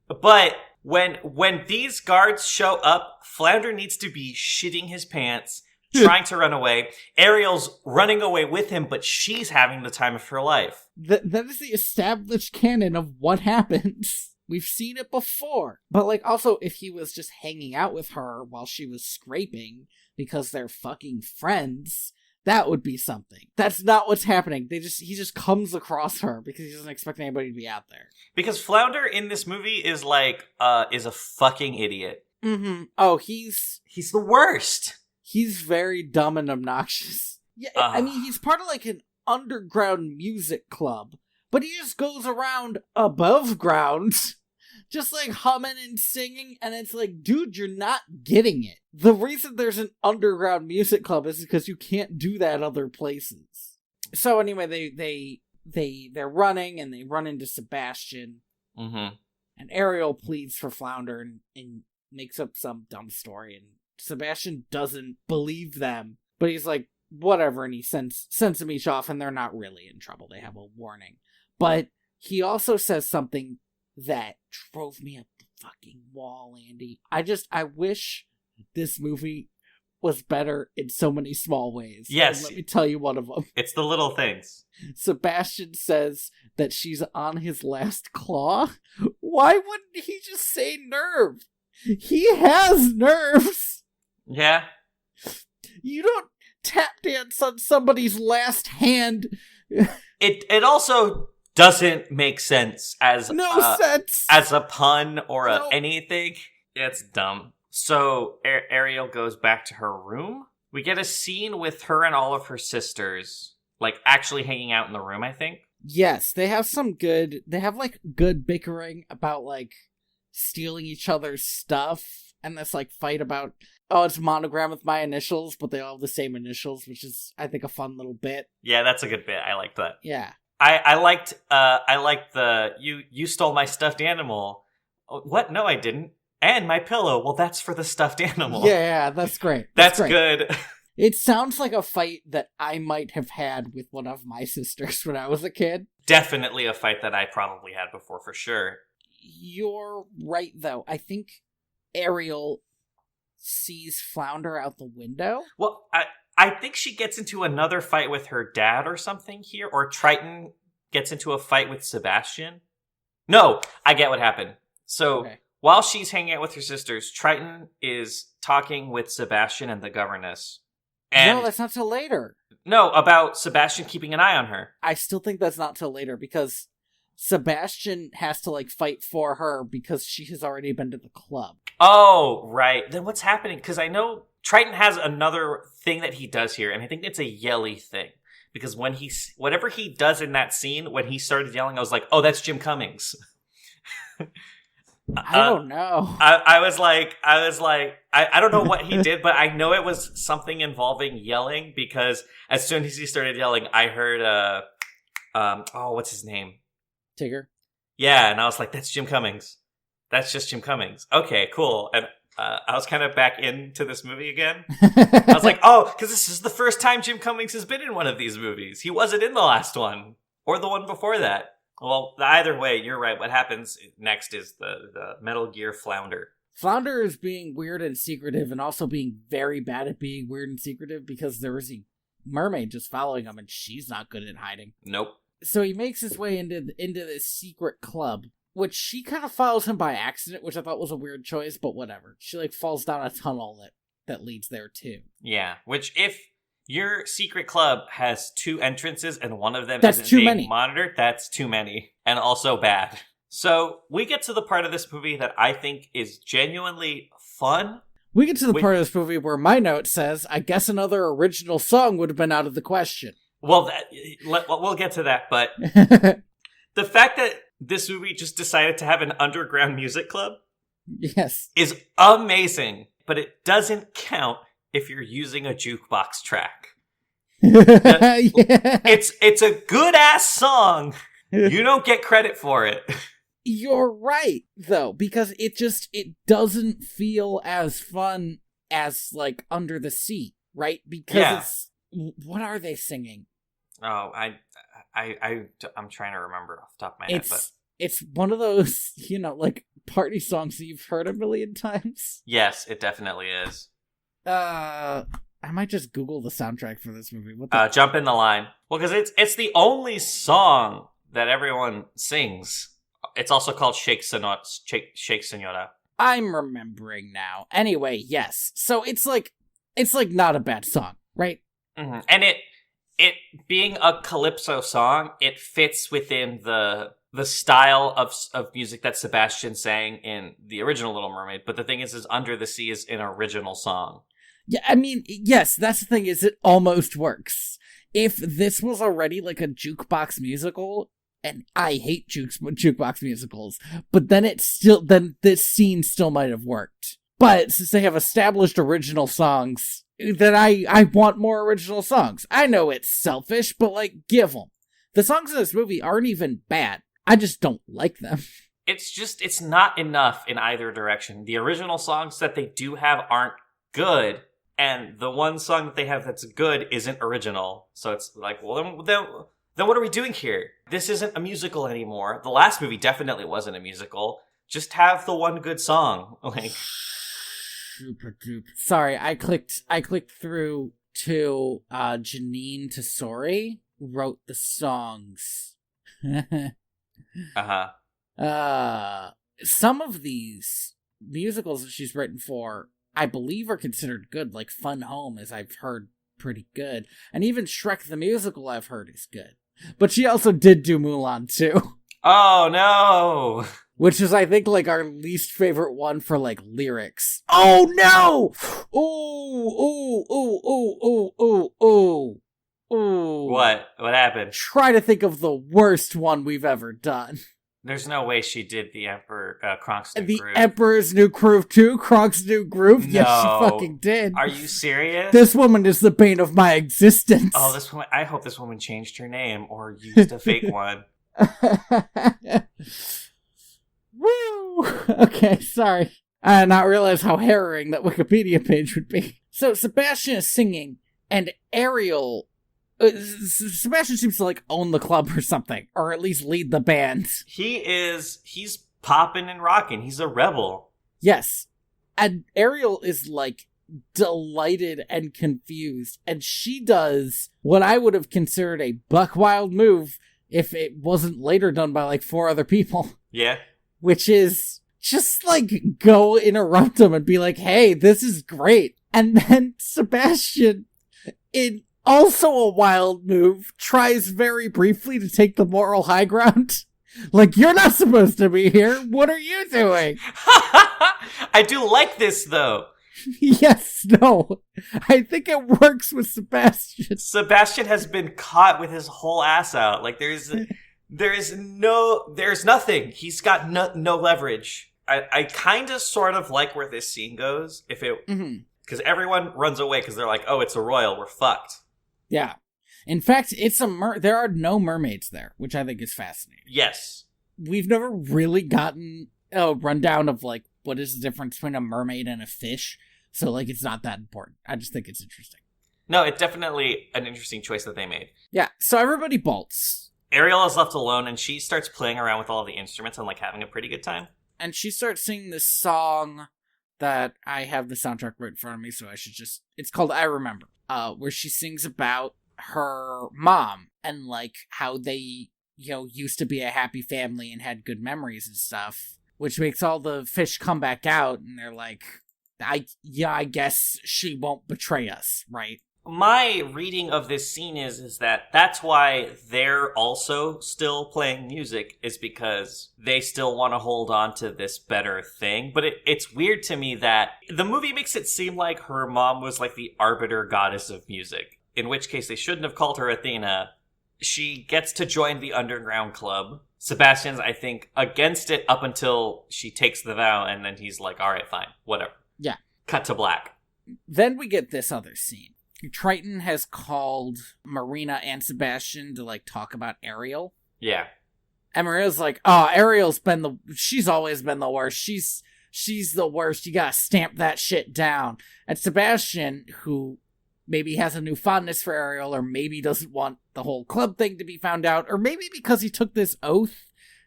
But when these guards show up, Flounder needs to be shitting his pants, trying to run away. Ariel's running away with him, but she's having the time of her life. That is the established canon of what happens. We've seen it before. But, like, also, if he was just hanging out with her while she was scraping because they're fucking friends, that would be something. That's not what's happening. He just comes across her because he doesn't expect anybody to be out there. Because Flounder in this movie is, like, is a fucking idiot. Mm-hmm. Oh, he's the worst. He's very dumb and obnoxious. Yeah, I mean, he's part of, like, an underground music club. But he just goes around above ground, just like humming and singing, and it's like, dude, you're not getting it. The reason there's an underground music club is because you can't do that other places. So anyway, they're running, and they run into Sebastian, and Ariel pleads for Flounder and makes up some dumb story, and Sebastian doesn't believe them, but he's like, whatever, and he sends them each off, and they're not really in trouble. They have a warning. But he also says something that drove me up the fucking wall, Andy. I wish this movie was better in so many small ways. Yes. And let me tell you one of them. It's the little things. Sebastian says that she's on his last claw. Why wouldn't he just say nerve? He has nerves. Yeah. You don't tap dance on somebody's last hand. It also doesn't make sense as sense as a pun or anything. It's dumb. So Ariel goes back to her room. We get a scene with her and all of her sisters, like actually hanging out in the room, I think. Yes, they have good bickering about like stealing each other's stuff, and this like fight about, oh, it's monogram with my initials, but they all have the same initials, which is, I think, a fun little bit. Yeah, that's a good bit. I liked that. Yeah. I liked the you stole my stuffed animal. Oh, what? No, I didn't. And my pillow. Well, that's for the stuffed animal. Yeah, that's great. That's great. Good. It sounds like a fight that I might have had with one of my sisters when I was a kid. Definitely a fight that I probably had before, for sure. You're right, though. I think Ariel sees Flounder out the window. Well, I think she gets into another fight with her dad or something here, or Triton gets into a fight with Sebastian. No, I get what happened. So, While she's hanging out with her sisters, Triton is talking with Sebastian and the governess. And no, that's not till later. No, about Sebastian keeping an eye on her. I still think that's not till later, because Sebastian has to, like, fight for her because she has already been to the club. Oh, right. Then what's happening? Because I know Triton has another thing that he does here, and I think it's a yelly thing. Because whatever he does in that scene, when he started yelling, I was like, oh, that's Jim Cummings. I don't know. I was like, I don't know what he did, but I know it was something involving yelling, because as soon as he started yelling, I heard, what's his name? Tigger? Yeah, and I was like, that's Jim Cummings. That's just Jim Cummings. Okay, cool. And I was kind of back into this movie again. I was like, oh, because this is the first time Jim Cummings has been in one of these movies. He wasn't in the last one, or the one before that. Well, either way, you're right. What happens next is the Metal Gear Flounder. Flounder is being weird and secretive, and also being very bad at being weird and secretive, because there was a mermaid just following him, and she's not good at hiding. Nope. So he makes his way into this secret club, which she kind of follows him by accident, which I thought was a weird choice, but whatever. She, like, falls down a tunnel that leads there, too. Yeah, which if your secret club has 2 entrances and one of them that's isn't too being many. monitored, that's too many. And also bad. So we get to the part of this movie that I think is genuinely fun. We get to the part of this movie where my note says, I guess another original song would have been out of the question. Well, we'll get to that, but the fact that this movie just decided to have an underground music club, yes, is amazing. But it doesn't count if you're using a jukebox track. Yeah. It's a good ass song. You don't get credit for it. You're right, though, because it doesn't feel as fun as, like, Under the Sea, right? Because what are they singing? Oh, I'm trying to remember off the top of my head, but it's one of those, like, party songs that you've heard a million times. Yes, it definitely is. I might just Google the soundtrack for this movie. Jump in the line. Well, because it's the only song that everyone sings. It's also called Shake Senora. I'm remembering now. Anyway, yes. So it's like not a bad song, right? Mm-hmm. And it being a calypso song, it fits within the style of music that Sebastian sang in the original Little Mermaid. But the thing is Under the Sea is an original song. Yeah, I mean, yes, that's the thing, is it almost works. If this was already like a jukebox musical, and I hate jukebox musicals, but then this scene still might have worked. But since they have established original songs, then I want more original songs. I know it's selfish, but, like, give them. The songs in this movie aren't even bad. I just don't like them. It's not enough in either direction. The original songs that they do have aren't good, and the one song that they have that's good isn't original. So it's like, well, then what are we doing here? This isn't a musical anymore. The last movie definitely wasn't a musical. Just have the one good song. Like, sorry, I clicked through to Janine Tesori wrote the songs. Some of these musicals that she's written for, I believe, are considered good, like Fun Home, as I've heard, pretty good. And even Shrek the Musical, I've heard, is good. But she also did do Mulan, too. Oh, no! Which is, I think, like, our least favorite one for, like, lyrics. Oh, no! Ooh. What? What happened? Try to think of the worst one we've ever done. There's no way she did the Emperor, Kronk's New Groove. The Emperor's New Groove too? Kronk's New Groove? No. Yes, she fucking did. Are you serious? This woman is the bane of my existence. Oh, this woman! I hope this woman changed her name or used a fake one. Woo! Okay, sorry. I did not realize how harrowing that Wikipedia page would be. So, Sebastian is singing, and Ariel... Sebastian seems to, like, own the club or something, or at least lead the band. He's popping and rocking. He's a rebel. Yes. And Ariel is, like, delighted and confused, and she does what I would have considered a buck wild move if it wasn't later done by, like, 4 other people. Yeah. Which is just, like, go interrupt them and be like, hey, this is great. And then Sebastian, in also a wild move, tries very briefly to take the moral high ground Like, you're not supposed to be here. What are you doing? I do like this, though. Yes, no. I think it works with Sebastian. Sebastian has been caught with his whole ass out. Like, there's nothing. He's got no leverage. I kind of sort of like where this scene goes. If it, because everyone runs away because they're like, oh, it's a royal. We're fucked. Yeah. In fact, there are no mermaids there, which I think is fascinating. Yes. We've never really gotten a rundown of, like, what is the difference between a mermaid and a fish. So, like, it's not that important. I just think it's interesting. No, it's definitely an interesting choice that they made. Yeah, so everybody bolts. Ariel is left alone, and she starts playing around with all the instruments and, like, having a pretty good time. And she starts singing this song that I have the soundtrack right in front of me, so I should just... It's called I Remember, where she sings about her mom and, like, how they, used to be a happy family and had good memories and stuff, which makes all the fish come back out, and they're like... I guess she won't betray us, right? My reading of this scene is that that's why they're also still playing music, is because they still want to hold on to this better thing. But it's weird to me that the movie makes it seem like her mom was like the arbiter goddess of music, in which case they shouldn't have called her Athena. She gets to join the underground club. Sebastian's, I think, against it up until she takes the vow, and then he's like, all right, fine, whatever. Yeah. Cut to black. Then we get this other scene. Triton has called Marina and Sebastian to, like, talk about Ariel. Yeah. And Marina's like, oh, Ariel's she's always been the worst. She's the worst. You gotta stamp that shit down. And Sebastian, who maybe has a new fondness for Ariel, or maybe doesn't want the whole club thing to be found out, or maybe because he took this oath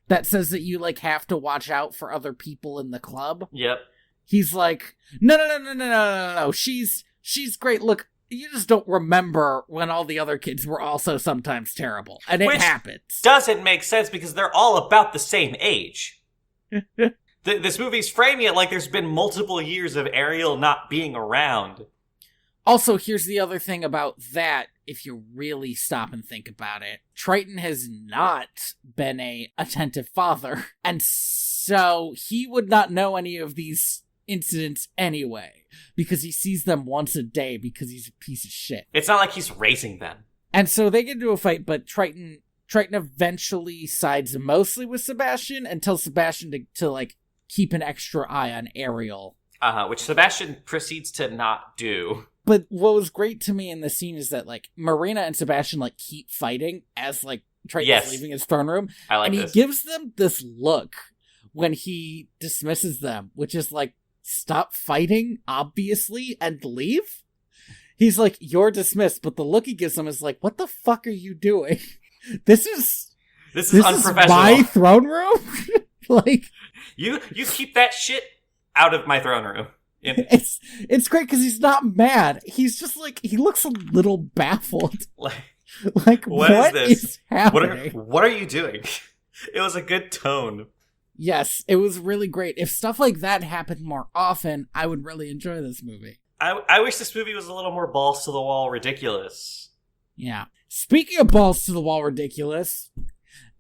that says that you, like, have to watch out for other people in the club. Yep. He's like, no. She's great. Look, you just don't remember when all the other kids were also sometimes terrible. And it happens. Doesn't make sense because they're all about the same age. This movie's framing it like there's been multiple years of Ariel not being around. Also, here's the other thing about that, if you really stop and think about it. Triton has not been a attentive father, and so he would not know any of these incidents anyway, because he sees them once a day because he's a piece of shit. It's not like he's raising them. And so they get into a fight, but Triton eventually sides mostly with Sebastian and tells Sebastian to like, keep an extra eye on Ariel. Which Sebastian proceeds to not do. But what was great to me in the scene is that, like, Marina and Sebastian, like, keep fighting as, like, Triton's leaving his throne room. I like this. And he gives them this look when he dismisses them, which is like, stop fighting, obviously, and leave? He's like, you're dismissed, but the look he gives them is like, what the fuck are you doing? This is unprofessional. My throne room? Like... You keep that shit out of my throne room. Yeah. It's great because he's not mad. He's just like, he looks a little baffled. Like what is happening? What are you doing? It was a good tone. Yes, it was really great. If stuff like that happened more often, I would really enjoy this movie. I wish this movie was a little more balls to the wall ridiculous. Yeah. Speaking of balls to the wall ridiculous,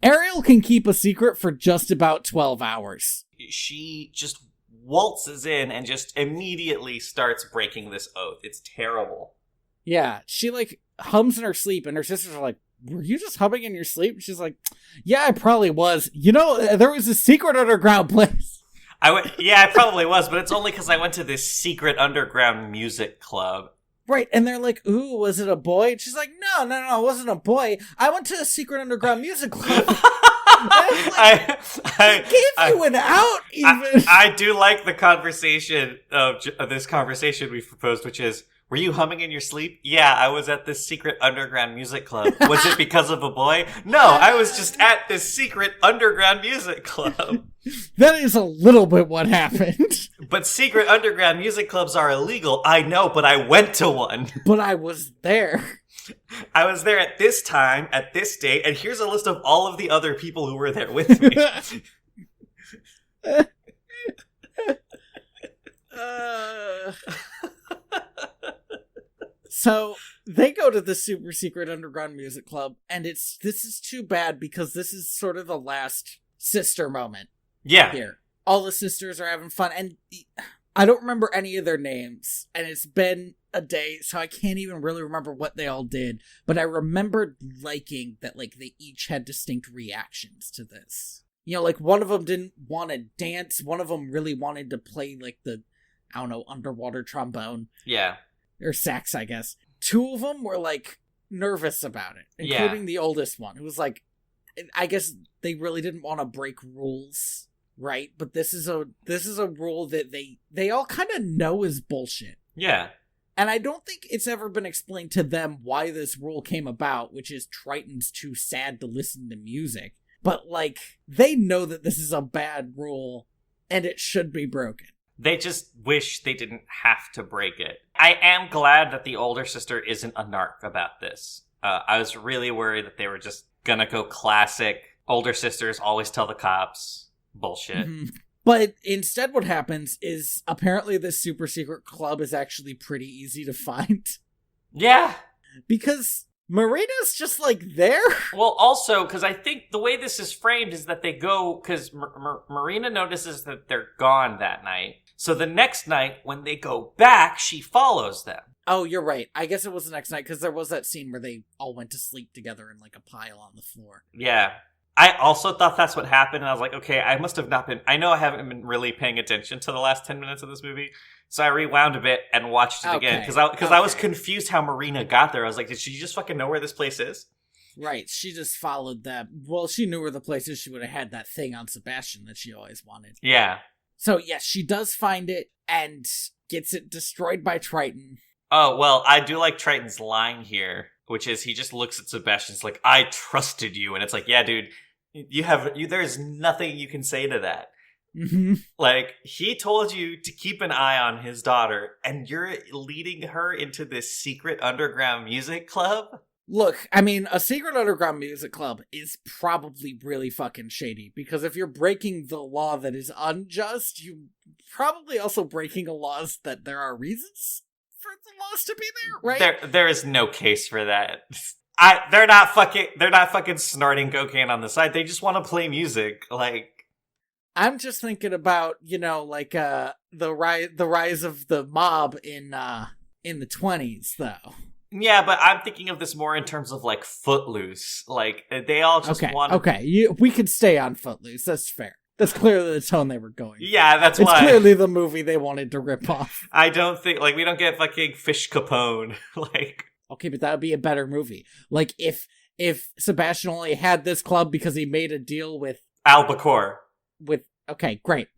Ariel can keep a secret for just about 12 hours. She just waltzes in and just immediately starts breaking this oath. It's terrible. Yeah, she like hums in her sleep, and her sisters are like, were you just humming in your sleep? She's like, yeah, I probably was. You know, there was a secret underground place. I probably was, but it's only because I went to this secret underground music club. Right, and they're like, ooh, was it a boy? And she's like, no, it wasn't a boy. I went to a secret underground music club. I gave you an out, even. I do like the conversation of this conversation we've proposed, which is, were you humming in your sleep? Yeah, I was at this secret underground music club. Was it because of a boy? No, I was just at this secret underground music club. That is a little bit what happened. But secret underground music clubs are illegal. I know, but I went to one. But I was there. I was there at this time, at this date, and here's a list of all of the other people who were there with me. So they go to the super secret underground music club, and this is too bad because this is sort of the last sister moment. Yeah. Here. All the sisters are having fun, and I don't remember any of their names, and it's been a day, so I can't even really remember what they all did, but I remembered liking that, like, they each had distinct reactions to this. You know, like, one of them didn't want to dance, one of them really wanted to play, like, the, I don't know, underwater trombone. Yeah. Or sax, I guess. Two of them were, like, nervous about it, including the oldest one, who was like, I guess they really didn't want to break rules, right? But this is a rule that they all kind of know is bullshit. Yeah. And I don't think it's ever been explained to them why this rule came about, which is Triton's too sad to listen to music. But, like, they know that this is a bad rule, and it should be broken. They just wish they didn't have to break it. I am glad that the older sister isn't a narc about this. I was really worried that they were just gonna go classic, older sisters always tell the cops bullshit. Mm-hmm. But instead what happens is apparently this super secret club is actually pretty easy to find. Yeah. Because Marina's just, like, there. Well, also, because I think the way this is framed is that they go, because Marina notices that they're gone that night. So the next night, when they go back, she follows them. Oh, you're right. I guess it was the next night, because there was that scene where they all went to sleep together in, like, a pile on the floor. Yeah. I also thought that's what happened, and I was like, okay, I must have not been... I know I haven't been really paying attention to the last 10 minutes of this movie, so I rewound a bit and watched it again, because I was confused how Marina got there. I was like, did she just fucking know where this place is? Right, she just followed them. Well, she knew where the place is. She would have had that thing on Sebastian that she always wanted. Yeah. So, yes, she does find it, and gets it destroyed by Triton. Oh, well, I do like Triton's line here, which is he just looks at Sebastian's like, I trusted you. And it's like, yeah, dude, there's nothing you can say to that. Mm-hmm. Like, he told you to keep an eye on his daughter, and you're leading her into this secret underground music club? Look, I mean, a secret underground music club is probably really fucking shady, because if you're breaking the law that is unjust, you're probably also breaking laws that there are reasons for the laws to be there, right? There is no case for that. They're not fucking snorting cocaine on the side. They just want to play music. Like, I'm just thinking about, you know, like the rise of the mob in the 20s, though. Yeah, but I'm thinking of this more in terms of, like, Footloose. Like, they all just want... Okay, we could stay on Footloose. That's fair. That's clearly the tone they were going for. Yeah, that's it's why. It's clearly the movie they wanted to rip off. I don't think... Like, we don't get fucking Fish Capone. Like... Okay, but that would be a better movie. Like, if Sebastian only had this club because he made a deal with... Albacore. Okay, great.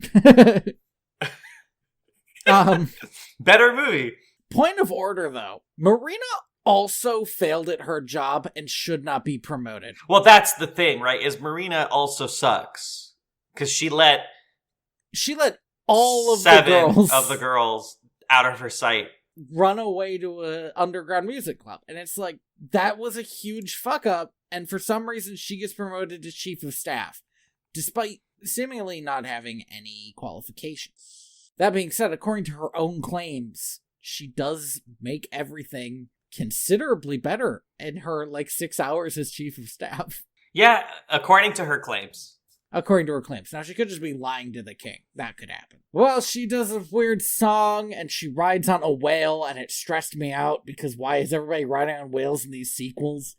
Better movie. Point of order, though. Marina also failed at her job and should not be promoted. Well, that's the thing, right? Is Marina also sucks. Because she let all of the girls out of her sight run away to an underground music club. And it's like, that was a huge fuck up, and for some reason she gets promoted to chief of staff, despite seemingly not having any qualifications. That being said, according to her own claims, she does make everything considerably better in her, 6 hours as chief of staff. Yeah, according to her claims. According to her claims. Now, she could just be lying to the king. That could happen. Well, she does a weird song, and she rides on a whale, and it stressed me out, because why is everybody riding on whales in these sequels?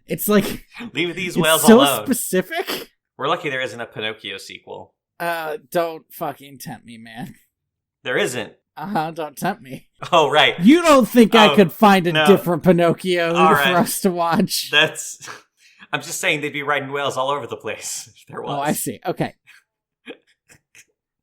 It's like... Leave these whales so alone. So specific. We're lucky there isn't a Pinocchio sequel. Don't fucking tempt me, man. There isn't. Don't tempt me. Oh, right. You don't think I could find a different Pinocchio for us to watch? I'm just saying they'd be riding whales all over the place if there was. Oh, I see. Okay.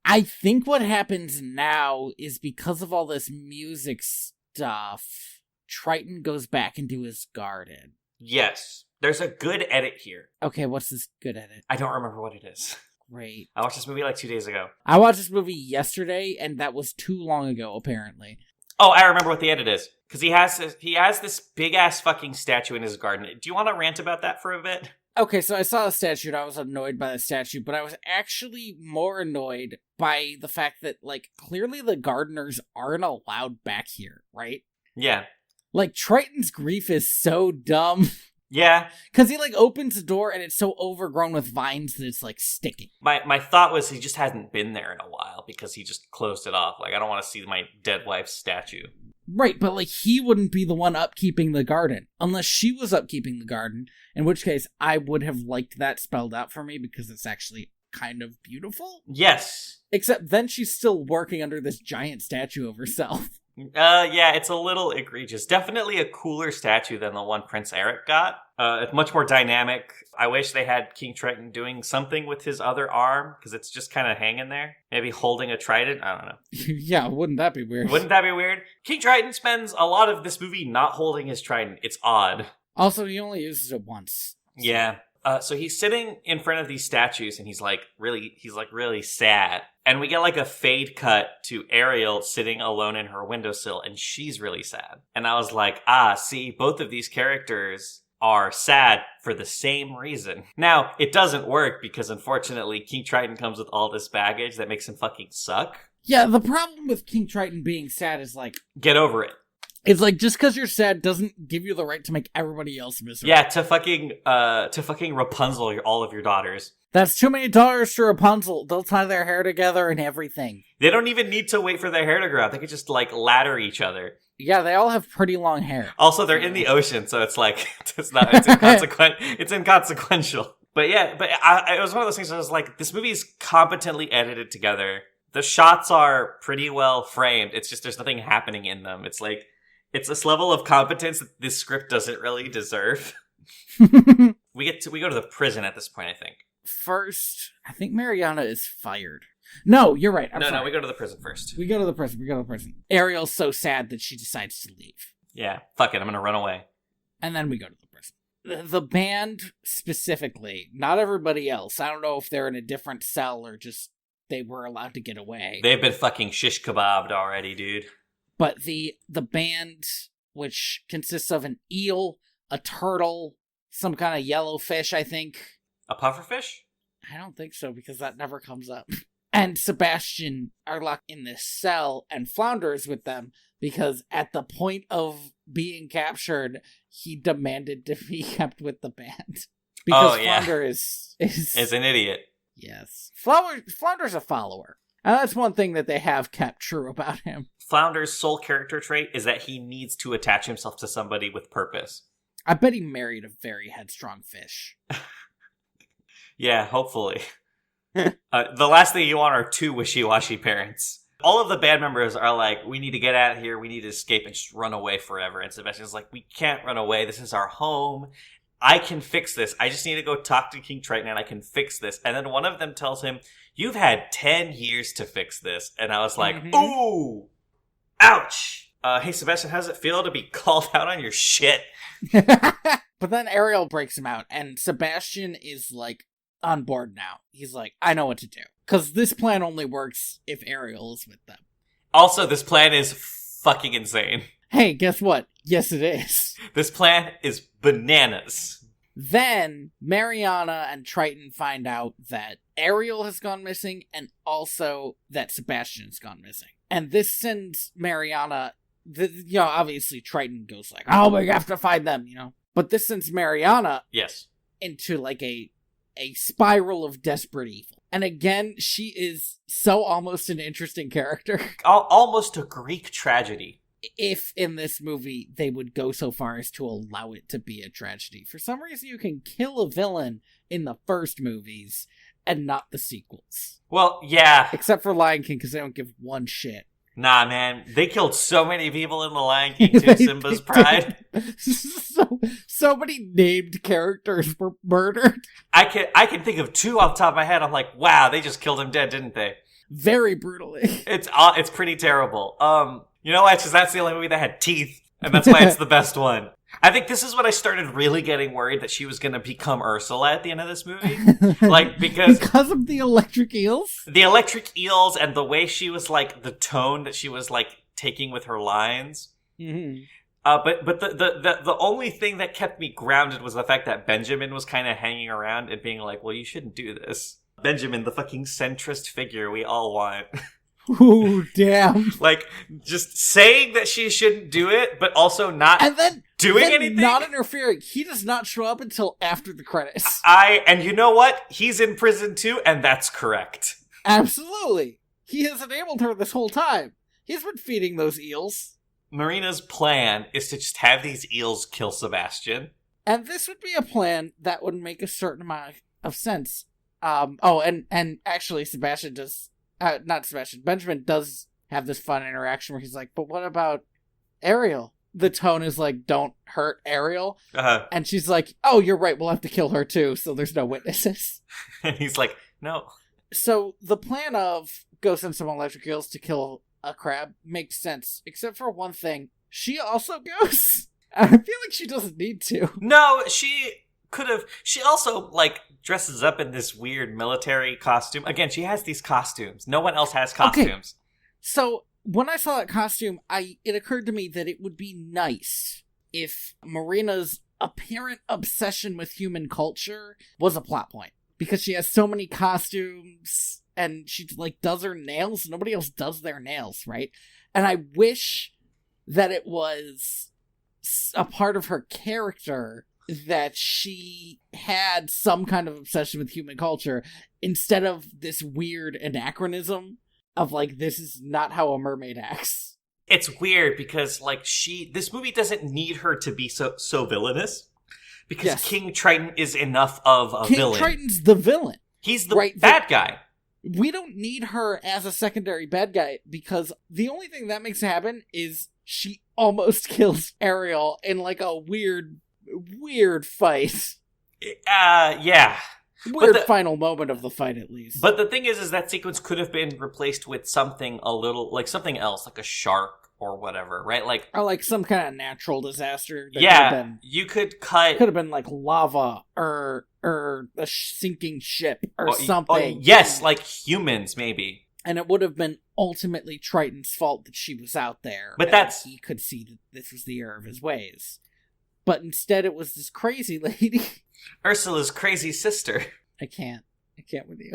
I think what happens now is because of all this music stuff, Triton goes back into his garden. Yes. There's a good edit here. Okay, what's this good edit? I don't remember what it is. Great. I watched this movie 2 days ago. I watched this movie yesterday, and that was too long ago, apparently. Oh, I remember what the edit is. Because he has this big-ass fucking statue in his garden. Do you want to rant about that for a bit? Okay, so I saw the statue, and I was annoyed by the statue, but I was actually more annoyed by the fact that, clearly the gardeners aren't allowed back here, right? Yeah. Like, Triton's grief is so dumb. Yeah. Because he, like, opens the door and it's so overgrown with vines that it's, like, sticking. My thought was he just hasn't been there in a while because he just closed it off. Like, I don't want to see my dead wife's statue. Right, but, like, he wouldn't be the one upkeeping the garden. Unless she was upkeeping the garden. In which case, I would have liked that spelled out for me because it's actually kind of beautiful. Yes. Except then she's still working under this giant statue of herself. Yeah, it's a little egregious. Definitely a cooler statue than the one Prince Eric got. It's much more dynamic. I wish they had King Triton doing something with his other arm, because it's just kind of hanging there. Maybe holding a trident? I don't know. Yeah, wouldn't that be weird? Wouldn't that be weird? King Triton spends a lot of this movie not holding his trident. It's odd. Also, he only uses it once. So. Yeah. So he's sitting in front of these statues, and he's really sad. And we get like a fade cut to Ariel sitting alone in her windowsill, and she's really sad. And I was like, see, both of these characters are sad for the same reason. Now, it doesn't work because unfortunately King Triton comes with all this baggage that makes him fucking suck. Yeah, the problem with King Triton being sad is like... Get over it. It's like, just because you're sad doesn't give you the right to make everybody else miserable. Yeah, to fucking Rapunzel all of your daughters. That's too many daughters to Rapunzel. They'll tie their hair together and everything. They don't even need to wait for their hair to grow out. They could just, like, ladder each other. Yeah, they all have pretty long hair. Also, they're in the ocean, so it's like, it's inconsequential. But yeah, it was one of those things where I was like, this movie is competently edited together. The shots are pretty well framed. It's just, there's nothing happening in them. It's like, it's this level of competence that this script doesn't really deserve. We go to the prison at this point, I think. First, I think Mariana is fired. No, you're right. No, we go to the prison first. We go to the prison. Ariel's so sad that she decides to leave. Yeah, fuck it, I'm gonna run away. And then we go to the prison. The band specifically, not everybody else. I don't know if they're in a different cell or just they were allowed to get away. They've been fucking shish kebabbed already, dude. But the band, which consists of an eel, a turtle, some kind of yellow fish, I think. A pufferfish? I don't think so, because that never comes up. And Sebastian are locked in this cell, and Flounder is with them, because at the point of being captured, he demanded to be kept with the band. Because Flounder is an idiot. Yes. Flounder's a follower. And that's one thing that they have kept true about him. Flounder's sole character trait is that he needs to attach himself to somebody with purpose. I bet he married a very headstrong fish. Yeah, hopefully. The last thing you want are two wishy-washy parents. All of the band members are like, we need to get out of here, we need to escape and just run away forever. And Sebastian's like, we can't run away, this is our home. I can fix this. I just need to go talk to King Triton and I can fix this. And then one of them tells him, you've had 10 years to fix this. And I was like, ooh, ouch. Hey, Sebastian, how does it feel to be called out on your shit? But then Ariel breaks him out and Sebastian is like on board now. He's like, I know what to do. Because this plan only works if Ariel is with them. Also, this plan is fucking insane. Hey, guess what? Yes, it is. This plan is bananas. Then, Mariana and Triton find out that Ariel has gone missing and also that Sebastian's gone missing. And this sends Mariana, obviously Triton goes like, oh, we have to find them, But this sends Mariana into like a spiral of desperate evil. And again, she is so almost an interesting character. Almost a Greek tragedy. If in this movie they would go so far as to allow it to be a tragedy. For some reason, you can kill a villain in the first movies and not the sequels. Well, yeah. Except for Lion King, because they don't give one shit. Nah, man. They killed so many people in The Lion King too, Simba's pride. So many named characters were murdered. I can think of two off the top of my head. I'm like, wow, they just killed him dead, didn't they? Very brutally. It's pretty terrible. You know why? Because that's the only movie that had teeth, and that's why it's the best one. I think this is when I started really getting worried that she was going to become Ursula at the end of this movie. Like, because of the electric eels? The electric eels and the way she was, like, the tone that she was, like, taking with her lines. Mm-hmm. But the only thing that kept me grounded was the fact that Benjamin was kind of hanging around and being like, well, you shouldn't do this. Benjamin, the fucking centrist figure we all want. Ooh, damn. Like, just saying that she shouldn't do it, but also not doing anything. Not interfering. He does not show up until after the credits. And you know what? He's in prison too, and that's correct. Absolutely. He has enabled her this whole time. He's been feeding those eels. Marina's plan is to just have these eels kill Sebastian. And this would be a plan that would make a certain amount of sense. And actually Benjamin does have this fun interaction where he's like, but what about Ariel? The tone is like, don't hurt Ariel. Uh-huh. And she's like, oh, you're right, we'll have to kill her too, so there's no witnesses. And he's like, no. So the plan of go send some electric eels to kill a crab makes sense, except for one thing. She also goes. I feel like she doesn't need to. No, she could have. She also, like, dresses up in this weird military costume. Again, she has these costumes. No one else has costumes. Okay. So when I saw that costume, it occurred to me that it would be nice if Marina's apparent obsession with human culture was a plot point. Because she has so many costumes, and she, like, does her nails. Nobody else does their nails, right? And I wish that it was a part of her character that she had some kind of obsession with human culture instead of this weird anachronism of, like, this is not how a mermaid acts. It's weird because, like, this movie doesn't need her to be so villainous. Because yes. King Triton is enough of a villain. King Triton's the villain. He's the bad guy. We don't need her as a secondary bad guy because the only thing that makes happen is she almost kills Ariel in, like, a weird fight. Yeah. Weird final moment of the fight, at least. But the thing is that sequence could have been replaced with something a little, like, something else, like a shark or whatever, right? Like, or like some kind of natural disaster. Yeah, you could cut. Could have been like lava or a sinking ship or something. Yes, like humans, maybe. And it would have been ultimately Triton's fault that she was out there. But he could see that this was the error of his ways. But instead, it was this crazy lady, Ursula's crazy sister. I can't with you.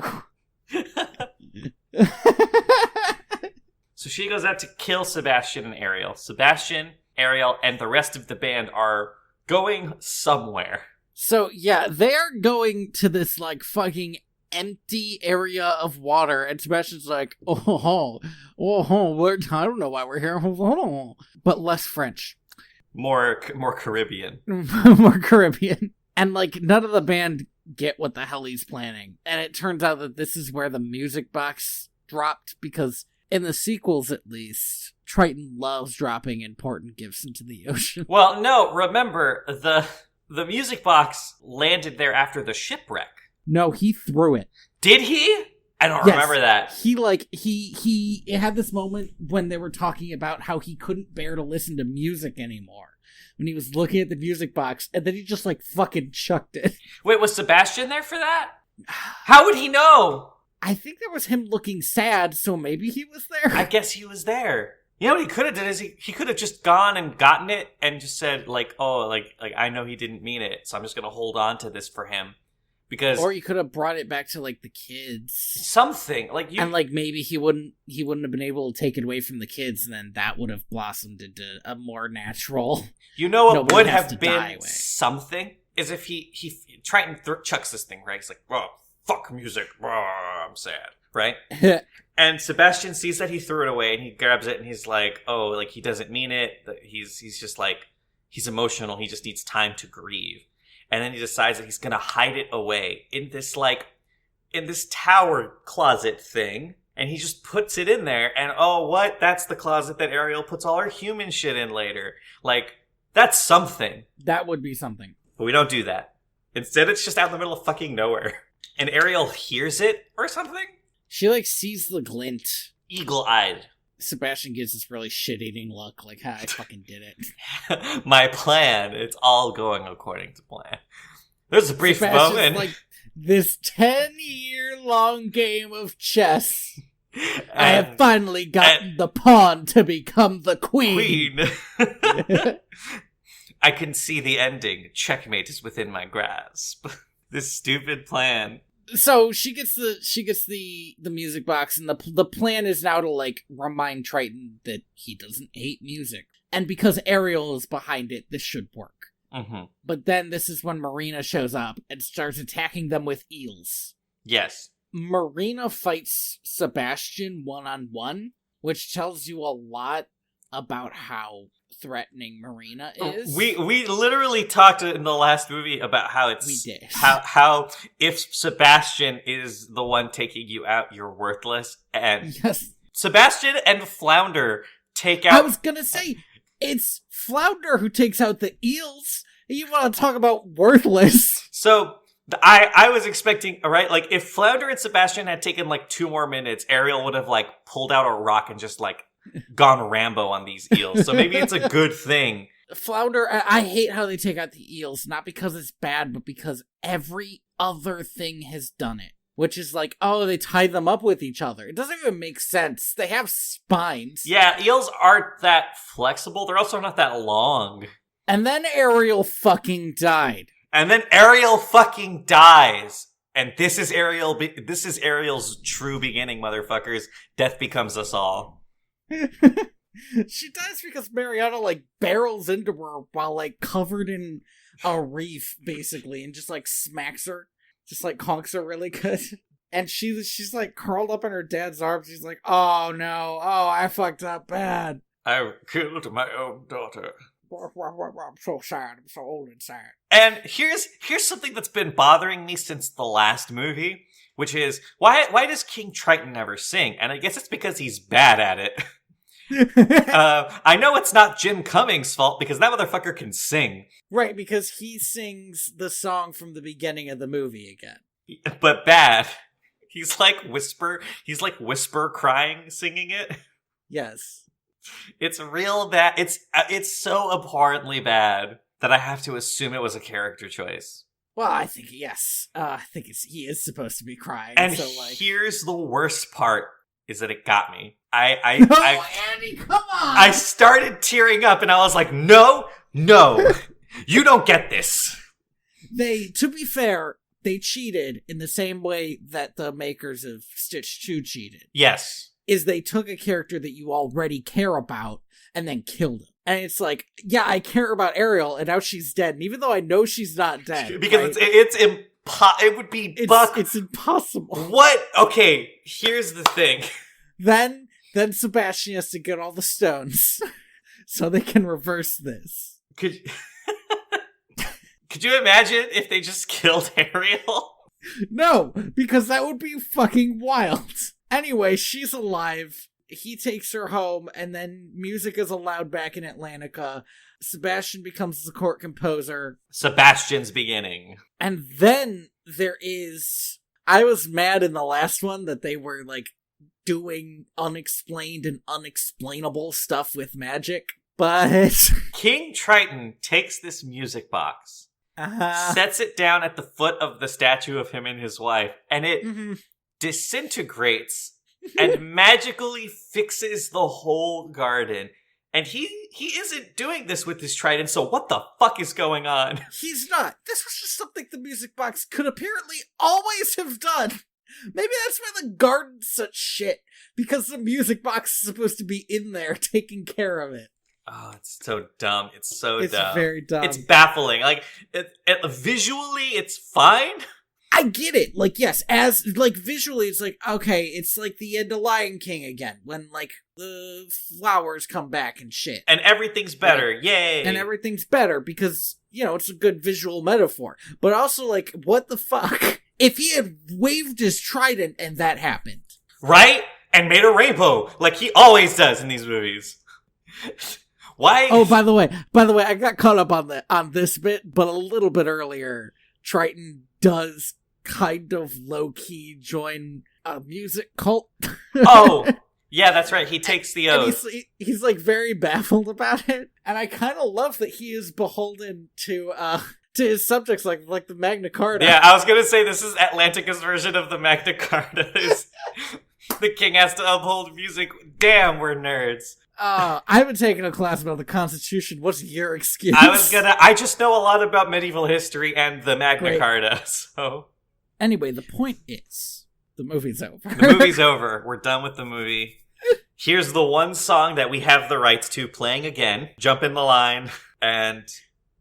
So she goes out to kill Sebastian and Ariel. Sebastian, Ariel, and the rest of the band are going somewhere. So, yeah, they're going to this, like, fucking empty area of water, and Sebastian's like, I don't know why we're here, but less French. More Caribbean. More Caribbean. And, like, none of the band get what the hell he's planning. And it turns out that this is where the music box dropped, because in the sequels, at least, Triton loves dropping important gifts into the ocean. Well, no, remember, the music box landed there after the shipwreck. No, he threw it. Did he? I don't remember that. He had this moment when they were talking about how he couldn't bear to listen to music anymore. When he was looking at the music box, and then he just, like, fucking chucked it. Wait, was Sebastian there for that? How would he know? I think there was him looking sad, so maybe he was there. I guess he was there. You know what he could have done is he could have just gone and gotten it and just said, like, oh, like I know he didn't mean it, so I'm just gonna hold on to this for him. Because or you could have brought it back to, like, the kids. Something. And, like, maybe he wouldn't have been able to take it away from the kids, and then that would have blossomed into a more natural... You know what would have been something? Is if he Triton chucks this thing, right? He's like, oh, fuck music. Oh, I'm sad. Right? And Sebastian sees that he threw it away, and he grabs it, and he's like, oh, like, he doesn't mean it. He's just like, he's emotional. He just needs time to grieve. And then he decides that he's going to hide it away in this tower closet thing. And he just puts it in there. And oh, what? That's the closet that Ariel puts all her human shit in later. Like, that's something. That would be something. But we don't do that. Instead, it's just out in the middle of fucking nowhere. And Ariel hears it or something? She, like, sees the glint. Eagle-eyed. Sebastian gives this really shit-eating look, like, I fucking did it. My plan, it's all going according to plan. There's a brief moment. Like, this 10-year-long game of chess. I have finally gotten the pawn to become the queen. I can see the ending. Checkmate is within my grasp. This stupid plan So she gets the music box, and the plan is now to like remind Triton that he doesn't hate music, and because Ariel is behind it, this should work. Mm-hmm. But then this is when Marina shows up and starts attacking them with eels. Yes. Marina fights Sebastian one-on-one, which tells you a lot about how threatening Marina is. We literally talked in the last movie about how it's... We did. How if Sebastian is the one taking you out, you're worthless. And yes. Sebastian and Flounder take out... I was gonna say, it's Flounder who takes out the eels. You want to talk about worthless. So... I was expecting, right, like, if Flounder and Sebastian had taken, like, 2 more minutes, Ariel would have, like, pulled out a rock and just, like, gone Rambo on these eels. So maybe it's a good thing. Flounder, I hate how they take out the eels, not because it's bad, but because every other thing has done it. Which is like, oh, they tie them up with each other. It doesn't even make sense. They have spines. Yeah, eels aren't that flexible. They're also not that long. And then Ariel fucking died. And then Ariel fucking dies. And this is Ariel's true beginning, motherfuckers. Death becomes us all. She dies because Mariana, like, barrels into her while, like, covered in a reef, basically, and just, like, smacks her. Just, like, conks her really good. And she's, like, curled up in her dad's arms. She's like, oh, no. Oh, I fucked up bad. I killed my own daughter. I'm so sad. I'm so old and sad. And here's something that's been bothering me since the last movie, which is, why does King Triton never sing? And I guess it's because he's bad at it. I know it's not Jim Cummings' fault, because that motherfucker can sing. Right, because he sings the song from the beginning of the movie again. But bad. He's like whisper crying, singing it. Yes. It's real bad. It's so abhorrently bad that I have to assume it was a character choice. Well, I think, yes. I think he is supposed to be crying. And so, like... here's the worst part, is that it got me. Andy, come on! I started tearing up and I was like, no, you don't get this. To be fair, they cheated in the same way that the makers of Stitch 2 cheated. Yes. Is they took a character that you already care about and then killed him. And it's like, yeah, I care about Ariel, and now she's dead. And even though I know she's not dead, because right? it would be it's impossible. What? Okay, here's the thing. Then Sebastian has to get all the stones so they can reverse this. Could you imagine if they just killed Ariel? No, because that would be fucking wild. Anyway, she's alive. He takes her home, and then music is allowed back in Atlantica. Sebastian becomes the court composer. Sebastian's beginning. And then there is... I was mad in the last one that they were, like, doing unexplained and unexplainable stuff with magic, but... King Triton takes this music box, sets it down at the foot of the statue of him and his wife, and it... disintegrates and magically fixes the whole garden. And he isn't doing this with his trident, so what the fuck is going on? He's not. This was just something the music box could apparently always have done. Maybe that's why the garden's such shit, because the music box is supposed to be in there taking care of it. Oh, it's so dumb. It's dumb. It's very dumb. It's baffling. Like, visually, it's fine. I get it. Like, yes, as, like, visually, it's like, okay, it's like the end of Lion King again, when, like, the flowers come back and shit. And everything's better. Right? Yay! And everything's better because, you know, it's a good visual metaphor. But also, like, what the fuck? If he had waved his trident and that happened. Right? And made a rainbow, like he always does in these movies. Why? Oh, by the way, I got caught up on this bit, but a little bit earlier, Triton does kind of low-key join a music cult. Oh, yeah, that's right. He takes the oath. And he's like very baffled about it. And I kind of love that he is beholden to his subjects like the Magna Carta. Yeah, I was going to say this is Atlantica's version of the Magna Carta. The king has to uphold music. Damn, we're nerds. I haven't taken a class about the Constitution. What's your excuse? I just know a lot about medieval history and the Magna Carta, so... Anyway, the point is, the movie's over. The movie's over. We're done with the movie. Here's the one song that we have the rights to playing again. Jump in the line, and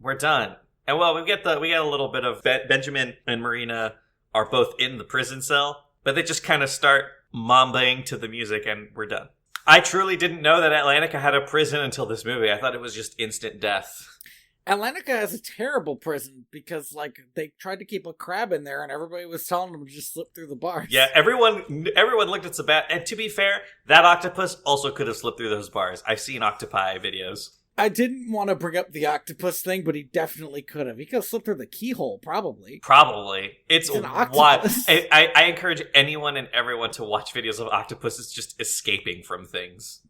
we're done. And well, we get a little bit of Benjamin and Marina are both in the prison cell, but they just kind of start mambaing to the music, and we're done. I truly didn't know that Atlantica had a prison until this movie. I thought it was just instant death. Atlantica has a terrible prison because, like, they tried to keep a crab in there and everybody was telling them to just slip through the bars. Yeah, everyone looked at Sabat, and to be fair, that octopus also could have slipped through those bars. I've seen octopi videos. I didn't want to bring up the octopus thing, but he definitely could have. He could have slipped through the keyhole, probably. Probably. It's an wild. octopus. I encourage anyone and everyone to watch videos of octopuses just escaping from things.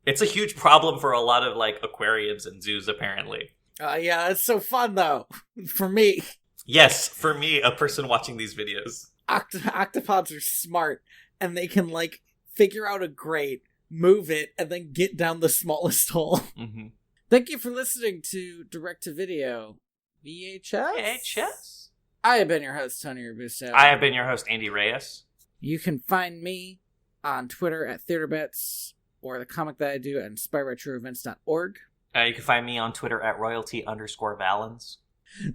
It's a huge problem for a lot of, like, aquariums and zoos, apparently. Yeah, it's so fun, though. For me. Yes, for me, a person watching these videos. Octopods are smart, and they can, like, figure out a grate, move it, and then get down the smallest hole. Mm-hmm. Thank you for listening to Direct to Video VHS. VHS. I have been your host, Tony Robusto. I have been your host, Andy Reyes. You can find me on Twitter at TheaterBets, or the comic that I do at InspiredByTrueEvents.org. You can find me on Twitter at royalty_Valens.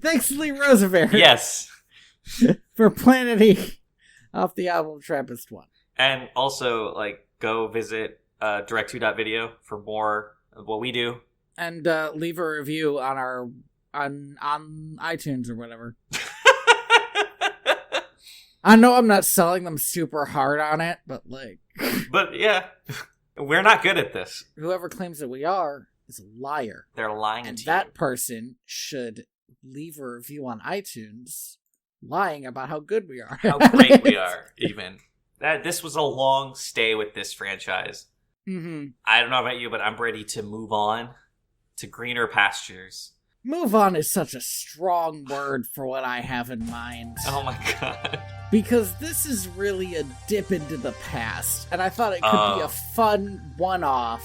Thanks, Lee Roosevelt. Yes. For Planety off the album Trappist 1. And also, like, go visit direct2.video for more of what we do. And leave a review on our on iTunes or whatever. I know I'm not selling them super hard on it, but like... But yeah, we're not good at this. Whoever claims that we are is a liar. They're lying and to that you. person should leave a review on iTunes lying about how good we are. How great we are, even. This was a long stay with this franchise. Mm-hmm. I don't know about you, but I'm ready to move on to greener pastures. Move on is such a strong word for what I have in mind. Oh my god. Because this is really a dip into the past, and I thought it could be a fun one-off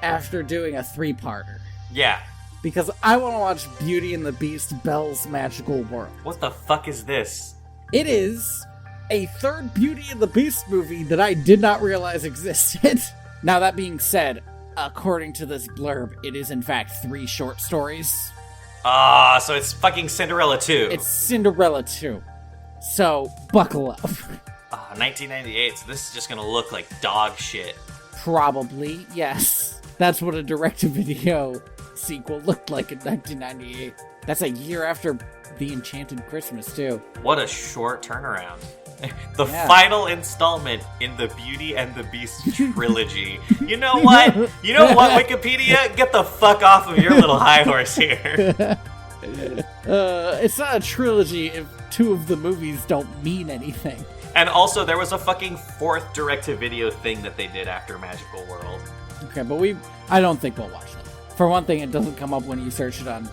after doing a 3-parter. Yeah. Because I want to watch Beauty and the Beast: Belle's Magical World. What the fuck is this? It is a third Beauty and the Beast movie that I did not realize existed. Now, that being said, according to this blurb, it is in fact 3 short stories. So it's fucking Cinderella 2. It's Cinderella 2. So, buckle up. 1998, so this is just gonna look like dog shit. Probably, yes. That's what a direct-to-video sequel looked like in 1998. That's a year after The Enchanted Christmas, too. What a short turnaround. The final installment in the Beauty and the Beast trilogy. You know what? You know what, Wikipedia? Get the fuck off of your little high horse here. It's not a trilogy if 2 of the movies don't mean anything. And also, there was a fucking 4th direct-to-video thing that they did after Magical World. Okay, but I don't think we'll watch that. For one thing, it doesn't come up when you search it on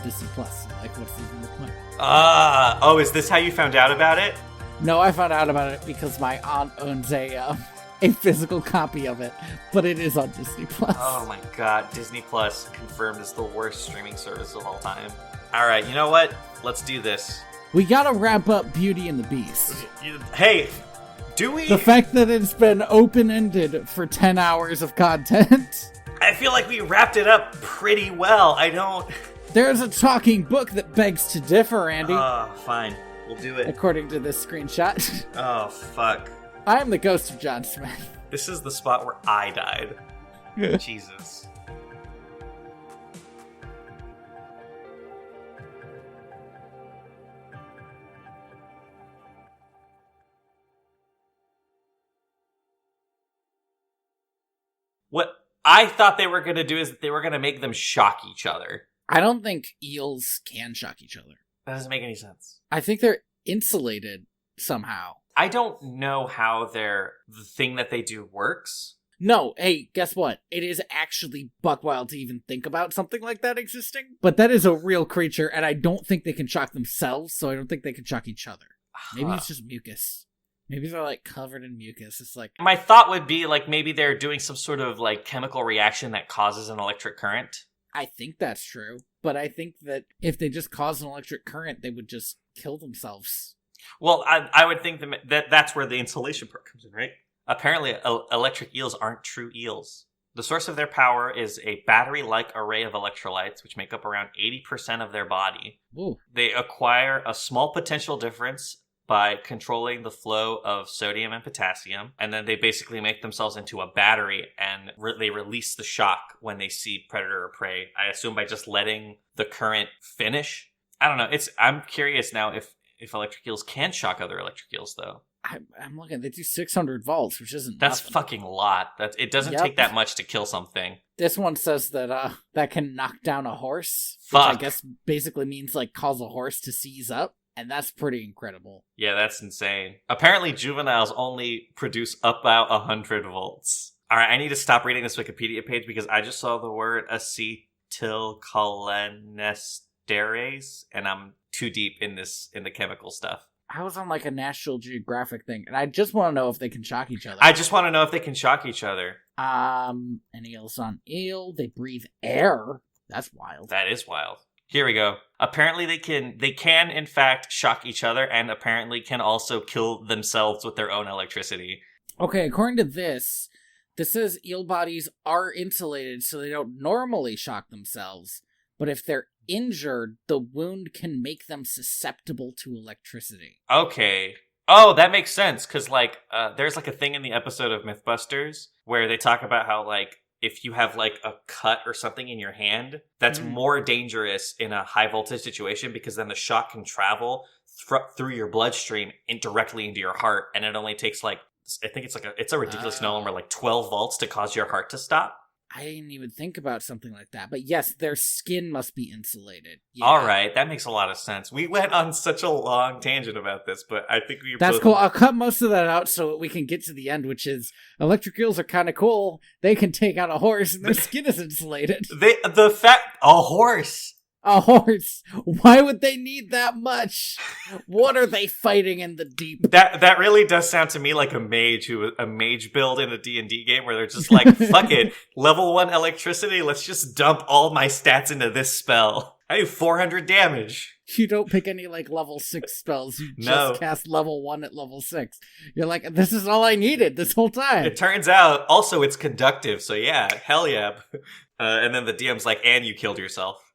Disney+. So, like, what's even the point? Is this how you found out about it? No, I found out about it because my aunt owns a physical copy of it, but it is on Disney+. Oh my god, Disney Plus confirmed is the worst streaming service of all time. Alright, you know what? Let's do this. We gotta wrap up Beauty and the Beast. Hey, do we? The fact that it's been open-ended for 10 hours of content. I feel like we wrapped it up pretty well. There's a talking book that begs to differ, Andy. Fine. We'll do it. According to this screenshot. Oh, fuck. I am the ghost of John Smith. This is the spot where I died. Jesus. What I thought they were going to do is that they were going to make them shock each other. I don't think eels can shock each other. That doesn't make any sense. I think they're insulated somehow. I don't know how the thing that they do works. No, hey, guess what? It is actually buck wild to even think about something like that existing. But that is a real creature, and I don't think they can shock themselves, so I don't think they can shock each other. Maybe it's just mucus. Maybe they're, like, covered in mucus. It's like... My thought would be, like, maybe they're doing some sort of, like, chemical reaction that causes an electric current. I think that's true. But I think that if they just caused an electric current, they would just kill themselves. Well, I would think that's where the insulation part comes in, right? Apparently, electric eels aren't true eels. The source of their power is a battery-like array of electrolytes, which make up around 80% of their body. Ooh. They acquire a small potential difference by controlling the flow of sodium and potassium, and then they basically make themselves into a battery, and they release the shock when they see predator or prey. I assume by just letting the current finish. I don't know. I'm curious now if electric eels can shock other electric eels, though. I'm looking. They do 600 volts, which isn't That's nothing. fucking a lot. It doesn't take that much to kill something. This one says that that can knock down a horse, Fuck. which I guess basically means like cause a horse to seize up, and that's pretty incredible. Yeah, that's insane. Apparently, juveniles only produce about 100 volts. All right, I need to stop reading this Wikipedia page because I just saw the word acetylcholinesterase, and I'm too deep in the chemical stuff. I was on like a National Geographic thing, and I just want to know if they can shock each other. I just want to know if they can shock each other. And eels on eel, they breathe air. That's wild. That is wild. Here we go. Apparently they can in fact shock each other, and apparently can also kill themselves with their own electricity. Okay, according to this says eel bodies are insulated so they don't normally shock themselves, but if they're injured, the wound can make them susceptible to electricity. Okay. Oh, that makes sense, because, like, there's, like, a thing in the episode of Mythbusters where they talk about how, like, if you have, like, a cut or something in your hand, that's more dangerous in a high-voltage situation, because then the shock can travel through your bloodstream directly into your heart, and it only takes, like, I think it's a ridiculous number, like 12 volts to cause your heart to stop. I didn't even think about something like that. But yes, their skin must be insulated. Yeah. All right, that makes a lot of sense. We went on such a long tangent about this, but I think That's cool. I'll cut most of that out so we can get to the end, which is electric eels are kind of cool. They can take out a horse and their skin is insulated. A horse. A horse? Why would they need that much? What are they fighting in the deep? That really does sound to me like a mage build in a D&D game where they're just like, fuck it, level 1 electricity, let's just dump all my stats into this spell. I do 400 damage. You don't pick any like level 6 spells, you just cast level 1 at level 6. You're like, this is all I needed this whole time. It turns out, also it's conductive, so yeah, hell yeah. And then the DM's like, and you killed yourself.